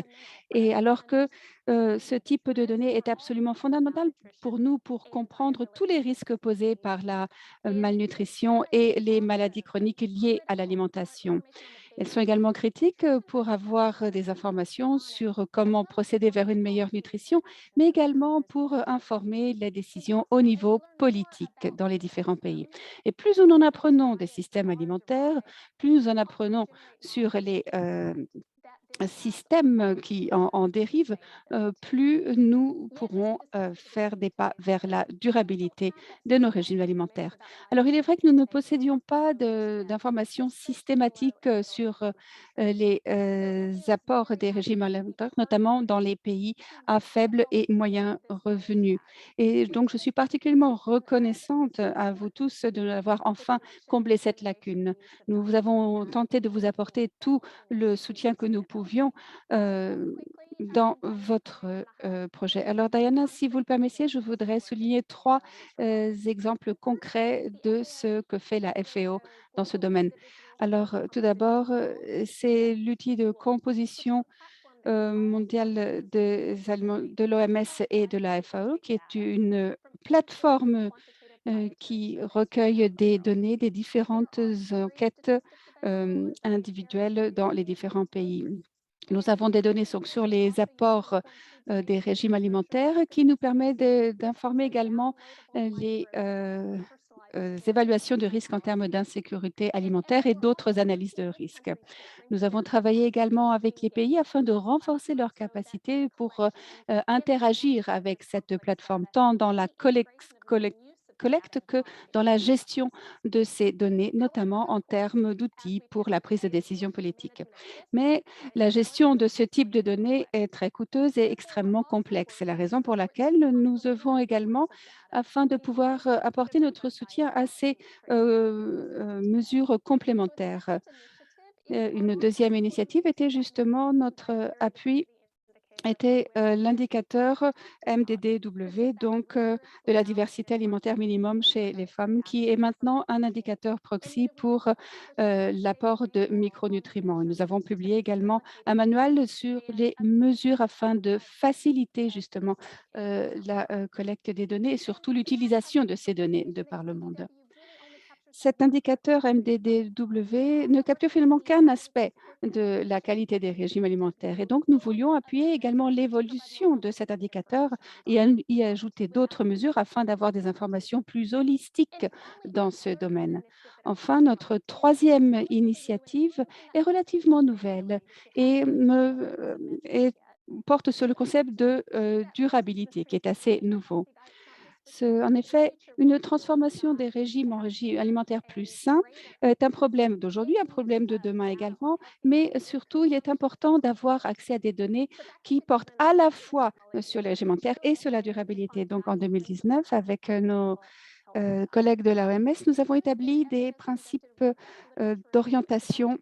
Et alors que ce type de données est absolument fondamental pour nous pour comprendre tous les risques posés par la malnutrition et les maladies chroniques liées à l'alimentation. Elles sont également critiques pour avoir des informations sur comment procéder vers une meilleure nutrition, mais également pour informer les décisions au niveau politique dans les différents pays. Et plus nous en apprenons des systèmes alimentaires, plus nous en apprenons sur les système qui en dérive, plus nous pourrons faire des pas vers la durabilité de nos régimes alimentaires. Alors, il est vrai que nous ne possédions pas d'informations systématiques sur les apports des régimes alimentaires, notamment dans les pays à faible et moyen revenu. Et donc, je suis particulièrement reconnaissante à vous tous de avoir enfin comblé cette lacune. Nous avons tenté de vous apporter tout le soutien que nous pouvons pouvions dans votre projet. Alors, Diana, si vous le permettiez, je voudrais souligner 3 exemples concrets de ce que fait la FAO dans ce domaine. Alors, tout d'abord, c'est l'outil de composition mondiale de l'OMS et de la FAO, qui est une plateforme qui recueille des données des différentes enquêtes individuelles dans les différents pays. Nous avons des données sur les apports des régimes alimentaires qui nous permet d'informer également les évaluations de risque en termes d'insécurité alimentaire et d'autres analyses de risque. Nous avons travaillé également avec les pays afin de renforcer leur capacité pour interagir avec cette plateforme, tant dans la collecte que dans la gestion de ces données, notamment en termes d'outils pour la prise de décision politique. Mais la gestion de ce type de données est très coûteuse et extrêmement complexe. C'est la raison pour laquelle nous œuvrons également afin de pouvoir apporter notre soutien à ces mesures complémentaires. Une deuxième initiative était justement notre appui était l'indicateur MDDW, donc de la diversité alimentaire minimum chez les femmes, qui est maintenant un indicateur proxy pour l'apport de micronutriments. Nous avons publié également un manuel sur les mesures afin de faciliter justement la collecte des données et surtout l'utilisation de ces données de par le monde. Cet indicateur MDDW ne capture finalement qu'un aspect de la qualité des régimes alimentaires. Et donc, nous voulions appuyer également l'évolution de cet indicateur et y ajouter d'autres mesures afin d'avoir des informations plus holistiques dans ce domaine. Enfin, notre troisième initiative est relativement nouvelle et porte sur le concept de durabilité qui est assez nouveau. En effet, une transformation des régimes en régimes alimentaires plus sains est un problème d'aujourd'hui, un problème de demain également, mais surtout, il est important d'avoir accès à des données qui portent à la fois sur les régimes alimentaires et sur la durabilité. Donc, en 2019, avec nos collègues de l'OMS, nous avons établi des principes d'orientation,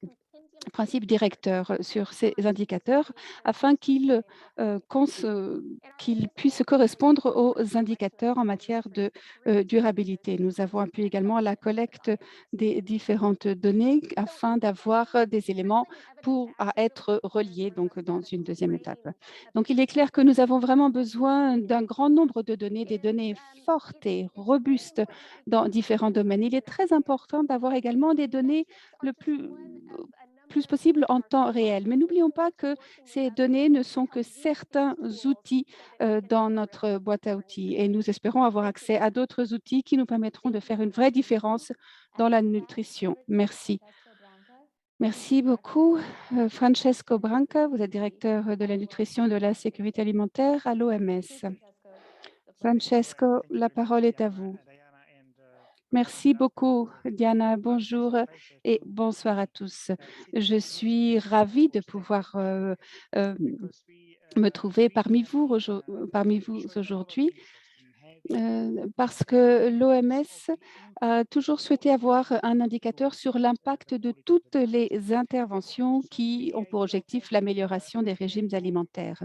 principes directeurs sur ces indicateurs afin qu'ils puissent correspondre aux indicateurs en matière de durabilité. Nous avons appuyé également à la collecte des différentes données afin d'avoir des éléments à être reliés donc, dans une deuxième étape. Donc, il est clair que nous avons vraiment besoin d'un grand nombre de données, des données fortes et robustes dans différents domaines. Il est très important d'avoir également des données le plus possible en temps réel. Mais n'oublions pas que ces données ne sont que certains outils dans notre boîte à outils et nous espérons avoir accès à d'autres outils qui nous permettront de faire une vraie différence dans la nutrition. Merci. Merci beaucoup. Francesco Branca, vous êtes directeur de la nutrition et de la sécurité alimentaire à l'OMS. Francesco, la parole est à vous. Merci beaucoup, Diana. Bonjour et bonsoir à tous. Je suis ravie de pouvoir me trouver parmi vous aujourd'hui parce que l'OMS a toujours souhaité avoir un indicateur sur l'impact de toutes les interventions qui ont pour objectif l'amélioration des régimes alimentaires.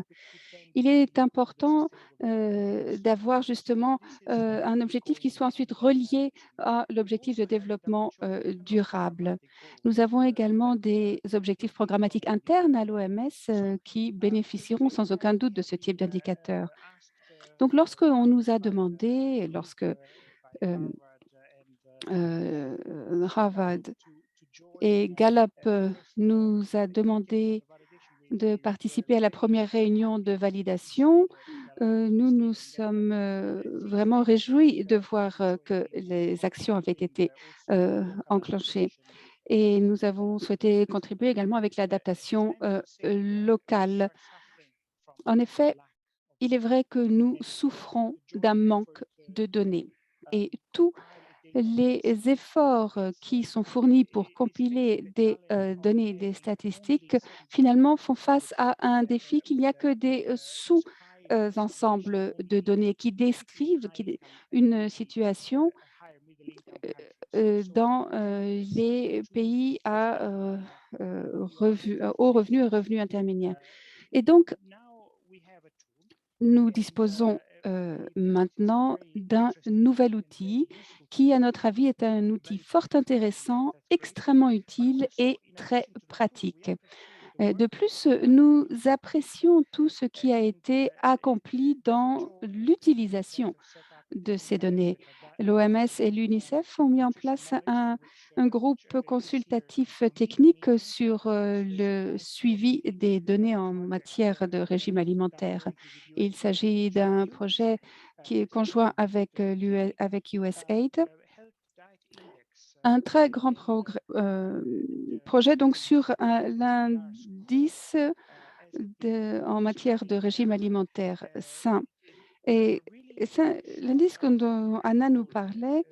Il est important d'avoir justement un objectif qui soit ensuite relié à l'objectif de développement durable. Nous avons également des objectifs programmatiques internes à l'OMS qui bénéficieront sans aucun doute de ce type d'indicateur. Donc, lorsqu'on nous a demandé, lorsque Harvard et Gallup nous a demandé de participer à la première réunion de validation, nous nous sommes vraiment réjouis de voir que les actions avaient été enclenchées. Et nous avons souhaité contribuer également avec l'adaptation locale. En effet, il est vrai que nous souffrons d'un manque de données et tous les efforts qui sont fournis pour compiler des données, des statistiques, finalement font face à un défi qu'il n'y a que des sous-ensembles de données qui décrivent une situation dans les pays à haut revenu et revenus intermédiaires. Et donc, nous disposons maintenant d'un nouvel outil qui, à notre avis, est un outil fort intéressant, extrêmement utile et très pratique. De plus, nous apprécions tout ce qui a été accompli dans l'utilisation de ces données. L'OMS et l'UNICEF ont mis en place un groupe consultatif technique sur le suivi des données en matière de régime alimentaire. Il s'agit d'un projet qui est conjoint avec, avec USAID, un très grand projet donc sur l'indice en matière de régime alimentaire sain. Et l'indice dont Anna nous parlait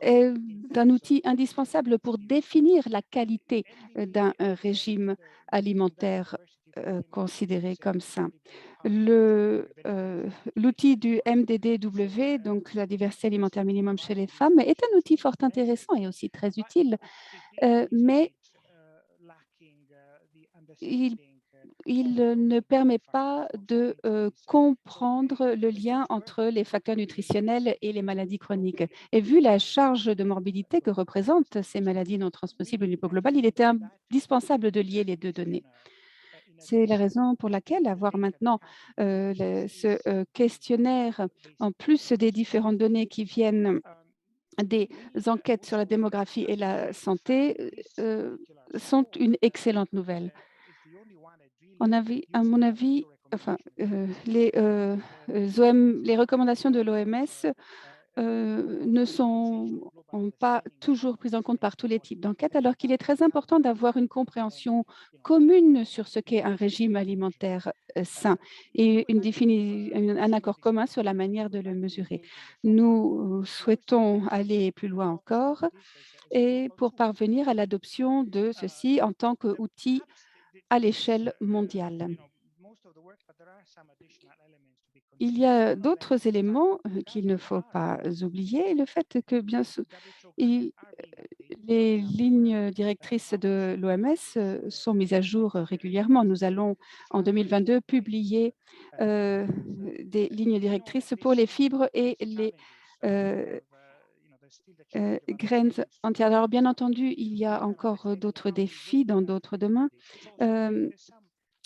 est un outil indispensable pour définir la qualité d'un régime alimentaire considéré comme sain. L'outil du MDDW, donc la diversité alimentaire minimum chez les femmes, est un outil fort intéressant et aussi très utile, mais il ne permet pas de comprendre le lien entre les facteurs nutritionnels et les maladies chroniques. Et vu la charge de morbidité que représentent ces maladies non transmissibles au niveau global, il était indispensable de lier les deux données. C'est la raison pour laquelle avoir maintenant ce questionnaire, en plus des différentes données qui viennent des enquêtes sur la démographie et la santé, sont une excellente nouvelle. À mon avis, enfin, les recommandations de l'OMS ne sont pas toujours prises en compte par tous les types d'enquêtes, alors qu'il est très important d'avoir une compréhension commune sur ce qu'est un régime alimentaire sain et un accord commun sur la manière de le mesurer. Nous souhaitons aller plus loin encore et pour parvenir à l'adoption de ceci en tant qu'outil à l'échelle mondiale. Il y a d'autres éléments qu'il ne faut pas oublier, le fait que bien sûr, les lignes directrices de l'OMS sont mises à jour régulièrement. Nous allons en 2022 publier des lignes directrices pour les fibres et les graines entières. Alors bien entendu, il y a encore d'autres défis dans d'autres domaines.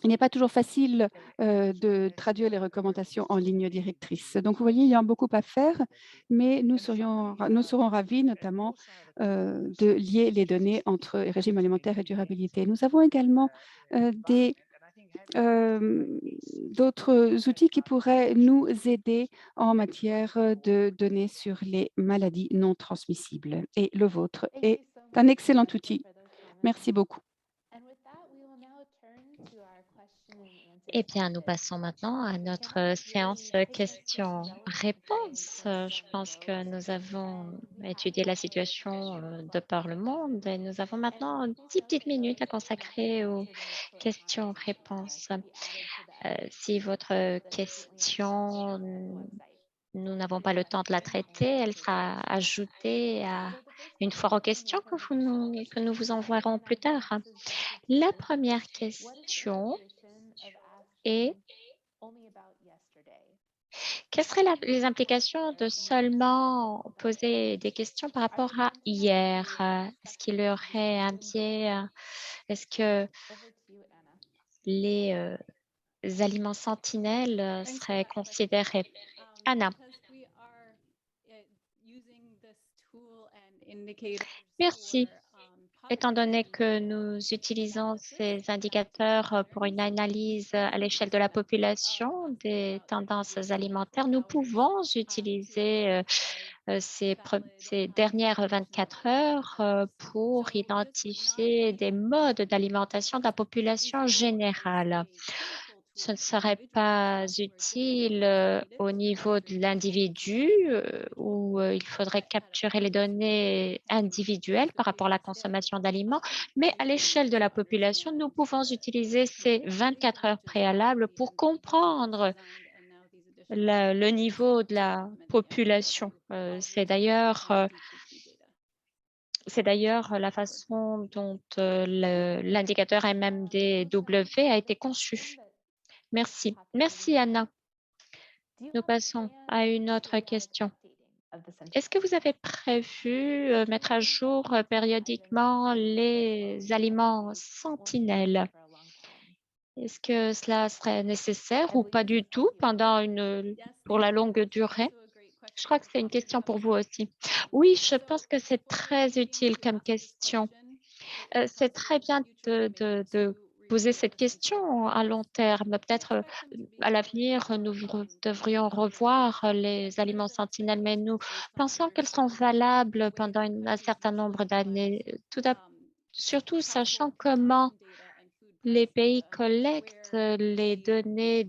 Il n'est pas toujours facile de traduire les recommandations en lignes directrices. Donc, vous voyez, il y a beaucoup à faire, mais nous serons ravis notamment de lier les données entre régime alimentaire et durabilité. Nous avons également d'autres outils qui pourraient nous aider en matière de données sur les maladies non transmissibles. Et le vôtre est un excellent outil. Merci beaucoup. Eh bien, nous passons maintenant à notre séance questions-réponses. Je pense que nous avons étudié la situation de par le monde et nous avons maintenant 10 petites minutes à consacrer aux questions-réponses. Si votre question, nous n'avons pas le temps de la traiter, elle sera ajoutée une fois aux questions que nous vous enverrons plus tard. La première question est: quelles seraient les implications de seulement poser des questions par rapport à hier? Est-ce qu'il y aurait un biais? Est-ce que les aliments sentinelles seraient considérés? Anna. Merci. Étant donné que nous utilisons ces indicateurs pour une analyse à l'échelle de la population des tendances alimentaires, nous pouvons utiliser ces dernières 24 heures pour identifier des modes d'alimentation de la population générale. Ce ne serait pas utile au niveau de l'individu où il faudrait capturer les données individuelles par rapport à la consommation d'aliments, mais à l'échelle de la population, nous pouvons utiliser ces 24 heures préalables pour comprendre le niveau de la population. C'est d'ailleurs la façon dont l'indicateur MMDW a été conçu. Merci. Merci, Anna. Nous passons à une autre question. Est-ce que vous avez prévu mettre à jour périodiquement les aliments sentinelles? Est-ce que cela serait nécessaire ou pas du tout pour la longue durée? Je crois que c'est une question pour vous aussi. Oui, je pense que c'est très utile comme question. C'est très bien de poser cette question à long terme. Peut-être à l'avenir, devrions revoir les aliments sentinelles, mais nous pensons qu'elles sont valables pendant un certain nombre d'années. Surtout sachant comment les pays collectent les données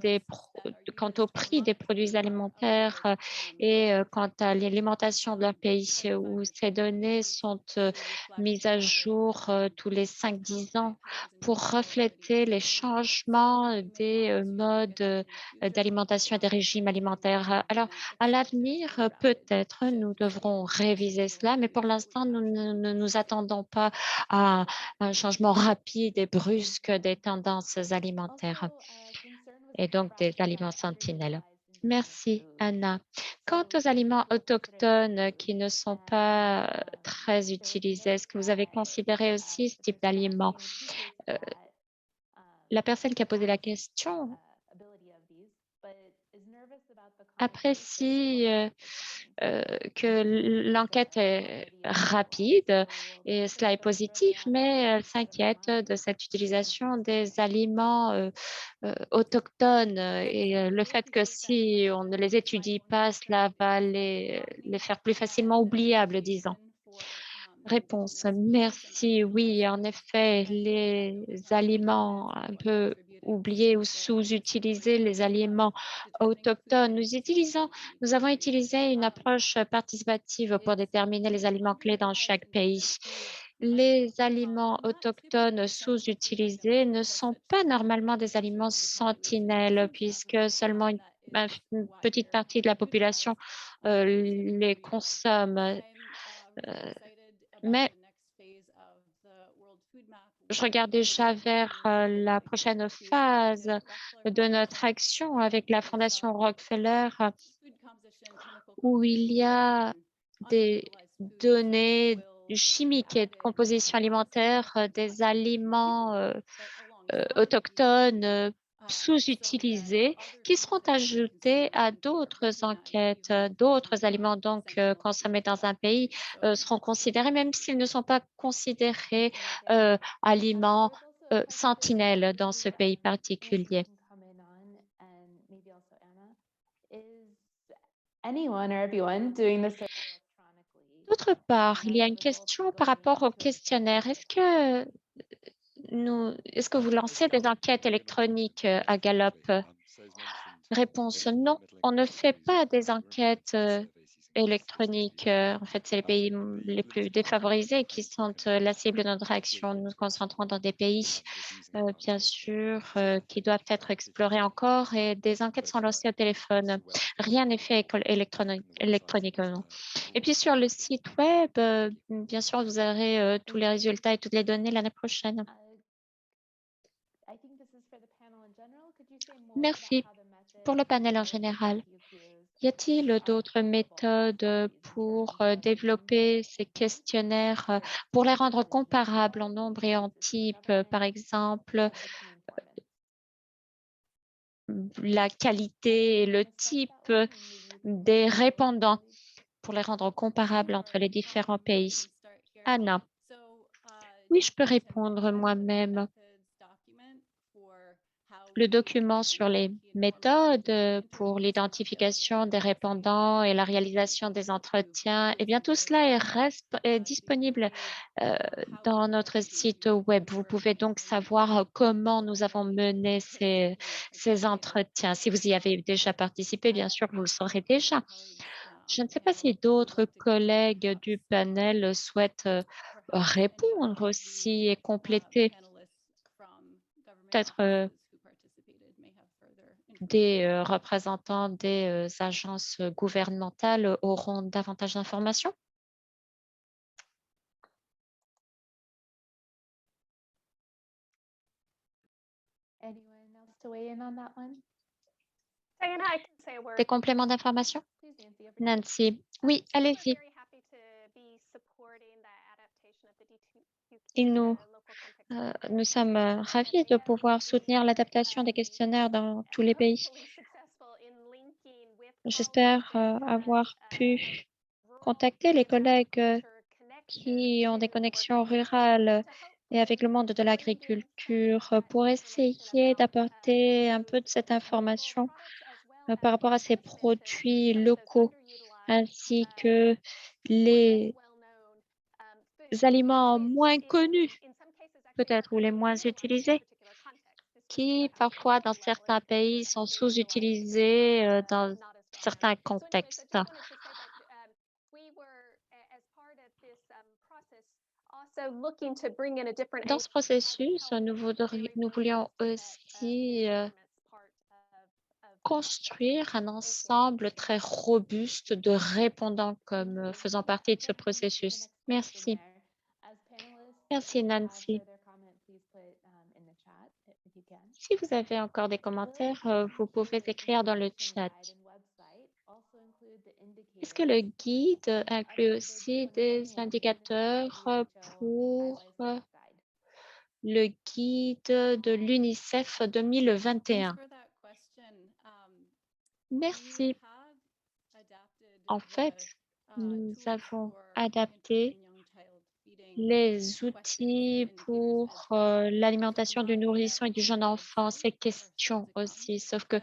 quant au prix des produits alimentaires et quant à l'alimentation de leur pays, où ces données sont mises à jour tous les 5-10 ans pour refléter les changements des modes d'alimentation et des régimes alimentaires. Alors, à l'avenir, peut-être nous devrons réviser cela, mais pour l'instant, nous ne nous attendons pas à un changement rapide et brusque des tendances alimentaires et donc des aliments sentinelles. Merci, Anna. Quant aux aliments autochtones qui ne sont pas très utilisés, est-ce que vous avez considéré aussi ce type d'aliments? La personne qui a posé la question apprécie que l'enquête est rapide et cela est positif, mais elle s'inquiète de cette utilisation des aliments autochtones et le fait que si on ne les étudie pas, cela va les faire plus facilement oubliables, disons. Réponse. Merci. Oui, en effet, les aliments un peu oubliés ou sous-utilisés, les aliments autochtones. Nous avons utilisé une approche participative pour déterminer les aliments clés dans chaque pays. Les aliments autochtones sous-utilisés ne sont pas normalement des aliments sentinelles puisque seulement une petite partie de la population les consomme. Mais je regarde déjà vers la prochaine phase de notre action avec la Fondation Rockefeller, où il y a des données chimiques et de composition alimentaire des aliments autochtones sous-utilisés qui seront ajoutés à d'autres enquêtes. D'autres aliments donc consommés dans un pays seront considérés, même s'ils ne sont pas considérés aliments sentinelles dans ce pays particulier. D'autre part, il y a une question par rapport au questionnaire. Est-ce que vous lancez des enquêtes électroniques à Gallup? Réponse non, on ne fait pas des enquêtes électroniques. En fait, c'est les pays les plus défavorisés qui sont la cible de notre action. Nous nous concentrons dans des pays, bien sûr, qui doivent être explorés encore et des enquêtes sont lancées au téléphone. Rien n'est fait électroniquement. Et puis sur le site web, bien sûr, vous aurez tous les résultats et toutes les données l'année prochaine. Merci. Pour le panel en général, y a-t-il d'autres méthodes pour développer ces questionnaires, pour les rendre comparables en nombre et en type, par exemple, la qualité et le type des répondants, pour les rendre comparables entre les différents pays? Anna. Oui, je peux répondre moi-même. Le document sur les méthodes pour l'identification des répondants et la réalisation des entretiens, eh bien, tout cela est disponible dans notre site web. Vous pouvez donc savoir comment nous avons mené ces entretiens. Si vous y avez déjà participé, bien sûr, vous le saurez déjà. Je ne sais pas si d'autres collègues du panel souhaitent répondre aussi et compléter. Peut-être des représentants des agences gouvernementales auront davantage d'informations? Anyone else to weigh in on that one? Diana, I can say a word. Des compléments d'information? Please, Nancy, over to you. Nancy, oui, We're allez-y. very happy to be supporting the adaptation of the D2Q Et to nous, the local context. nous sommes ravis de pouvoir soutenir l'adaptation des questionnaires dans tous les pays. Hopefully successful in linking with J'espère colleagues that avoir have, pu rural contacter les collègues agriculture qui ont des connection connexions to work with rurales to et avec le monde de l'agriculture pour essayer d'apporter un peu de cette information par rapport à ces produits locaux ainsi que les aliments moins connus peut-être ou les moins utilisés qui parfois dans certains pays sont sous-utilisés dans certains contextes. Dans ce processus, nous voulions aussi construire un ensemble très robuste de répondants comme faisant partie de ce processus. Merci. Merci, Nancy. Si vous avez encore des commentaires, vous pouvez écrire dans le chat. Est-ce que le guide inclut aussi des indicateurs pour le guide de l'UNICEF 2021? Merci. En fait, nous avons adapté les outils pour l'alimentation du nourrisson et du jeune enfant, ces questions aussi, sauf que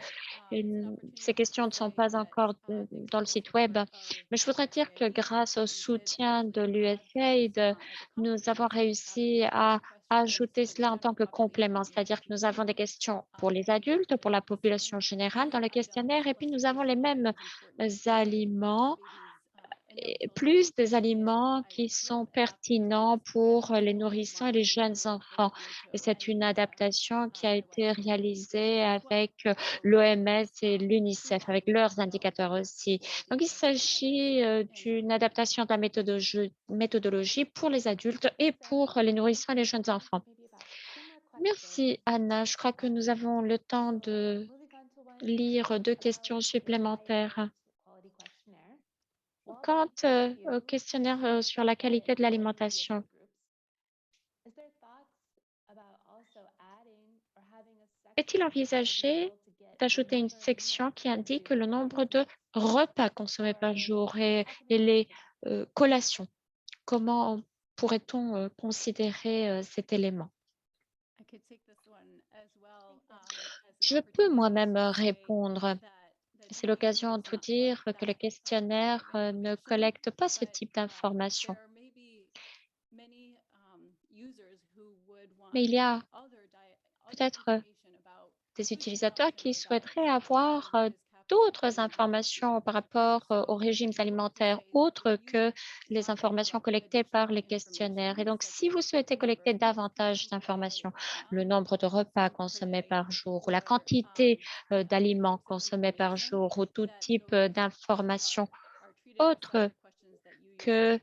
ces questions ne sont pas encore dans le site web. Mais je voudrais dire que grâce au soutien de l'USAID, nous avons réussi à ajouter cela en tant que complément, c'est-à-dire que nous avons des questions pour les adultes, pour la population générale dans le questionnaire, et puis nous avons les mêmes aliments, et plus des aliments qui sont pertinents pour les nourrissons et les jeunes enfants. Et c'est une adaptation qui a été réalisée avec l'OMS et l'UNICEF, avec leurs indicateurs aussi. Donc, il s'agit d'une adaptation de la méthodologie pour les adultes et pour les nourrissons et les jeunes enfants. Merci, Anna. Je crois que nous avons le temps de lire 2 questions supplémentaires. Quant au questionnaire sur la qualité de l'alimentation, est-il envisagé d'ajouter une section qui indique le nombre de repas consommés par jour et les collations? Comment pourrait-on considérer cet élément? Je peux moi-même répondre. C'est l'occasion de vous dire que le questionnaire ne collecte pas ce type d'informations. Mais il y a peut-être des utilisateurs qui souhaiteraient avoir d'autres informations par rapport aux régimes alimentaires autres que les informations collectées par les questionnaires. Et donc, si vous souhaitez collecter davantage d'informations, le nombre de repas consommés par jour ou la quantité d'aliments consommés par jour ou tout type d'informations autres que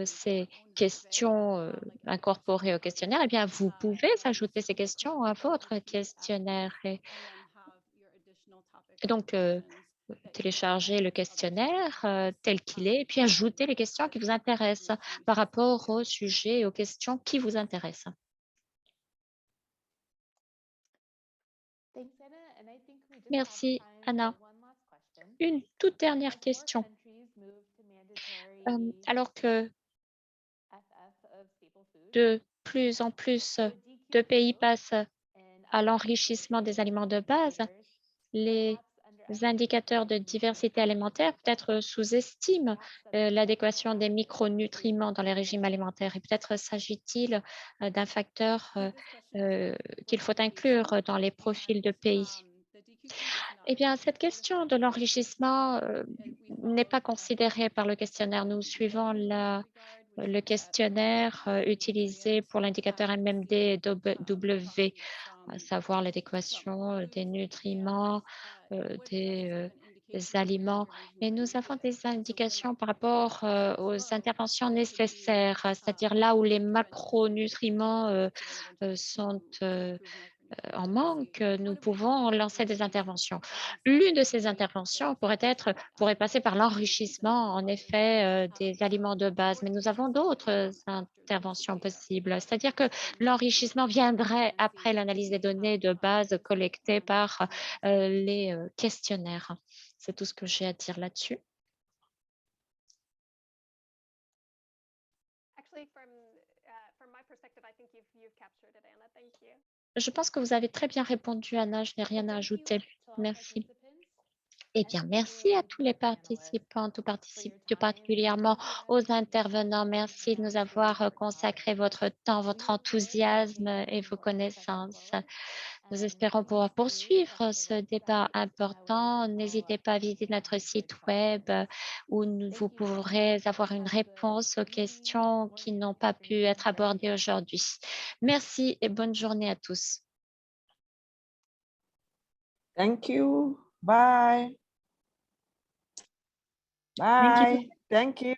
ces questions incorporées au questionnaire, eh bien, vous pouvez ajouter ces questions à votre questionnaire. Et donc, télécharger le questionnaire tel qu'il est, et puis ajouter les questions qui vous intéressent par rapport au sujet et aux questions qui vous intéressent. Merci, Anna. Une toute dernière question. Alors que de plus en plus de pays passent à l'enrichissement des aliments de base, les indicateurs de diversité alimentaire peut-être sous-estiment l'adéquation des micronutriments dans les régimes alimentaires et peut-être s'agit-il d'un facteur qu'il faut inclure dans les profils de pays. Eh bien, cette question de l'enrichissement n'est pas considérée par le questionnaire. Nous suivons la le questionnaire utilisé pour l'indicateur MMD et W, à savoir l'adéquation des nutriments, des aliments. Et nous avons des indications par rapport aux interventions nécessaires, c'est-à-dire là où les macronutriments sont en manque, nous pouvons lancer des interventions. L'une de ces interventions pourrait passer par l'enrichissement, en effet, des aliments de base, mais nous avons d'autres interventions possibles. C'est-à-dire que l'enrichissement viendrait après l'analyse des données de base collectées par les questionnaires. C'est tout ce que j'ai à dire là-dessus. Actually, from my perspective, I think you've captured it, Anna. Thank you. Je pense que vous avez très bien répondu, Anna. Je n'ai rien à ajouter. Merci. Eh bien, merci à tous les participants, tout particulièrement aux intervenants. Merci de nous avoir consacré votre temps, votre enthousiasme et vos connaissances. Nous espérons pouvoir poursuivre ce débat important. N'hésitez pas à visiter notre site web où vous pourrez avoir une réponse aux questions qui n'ont pas pu être abordées aujourd'hui. Merci et bonne journée à tous. Thank you. Bye. Bye. Thank you.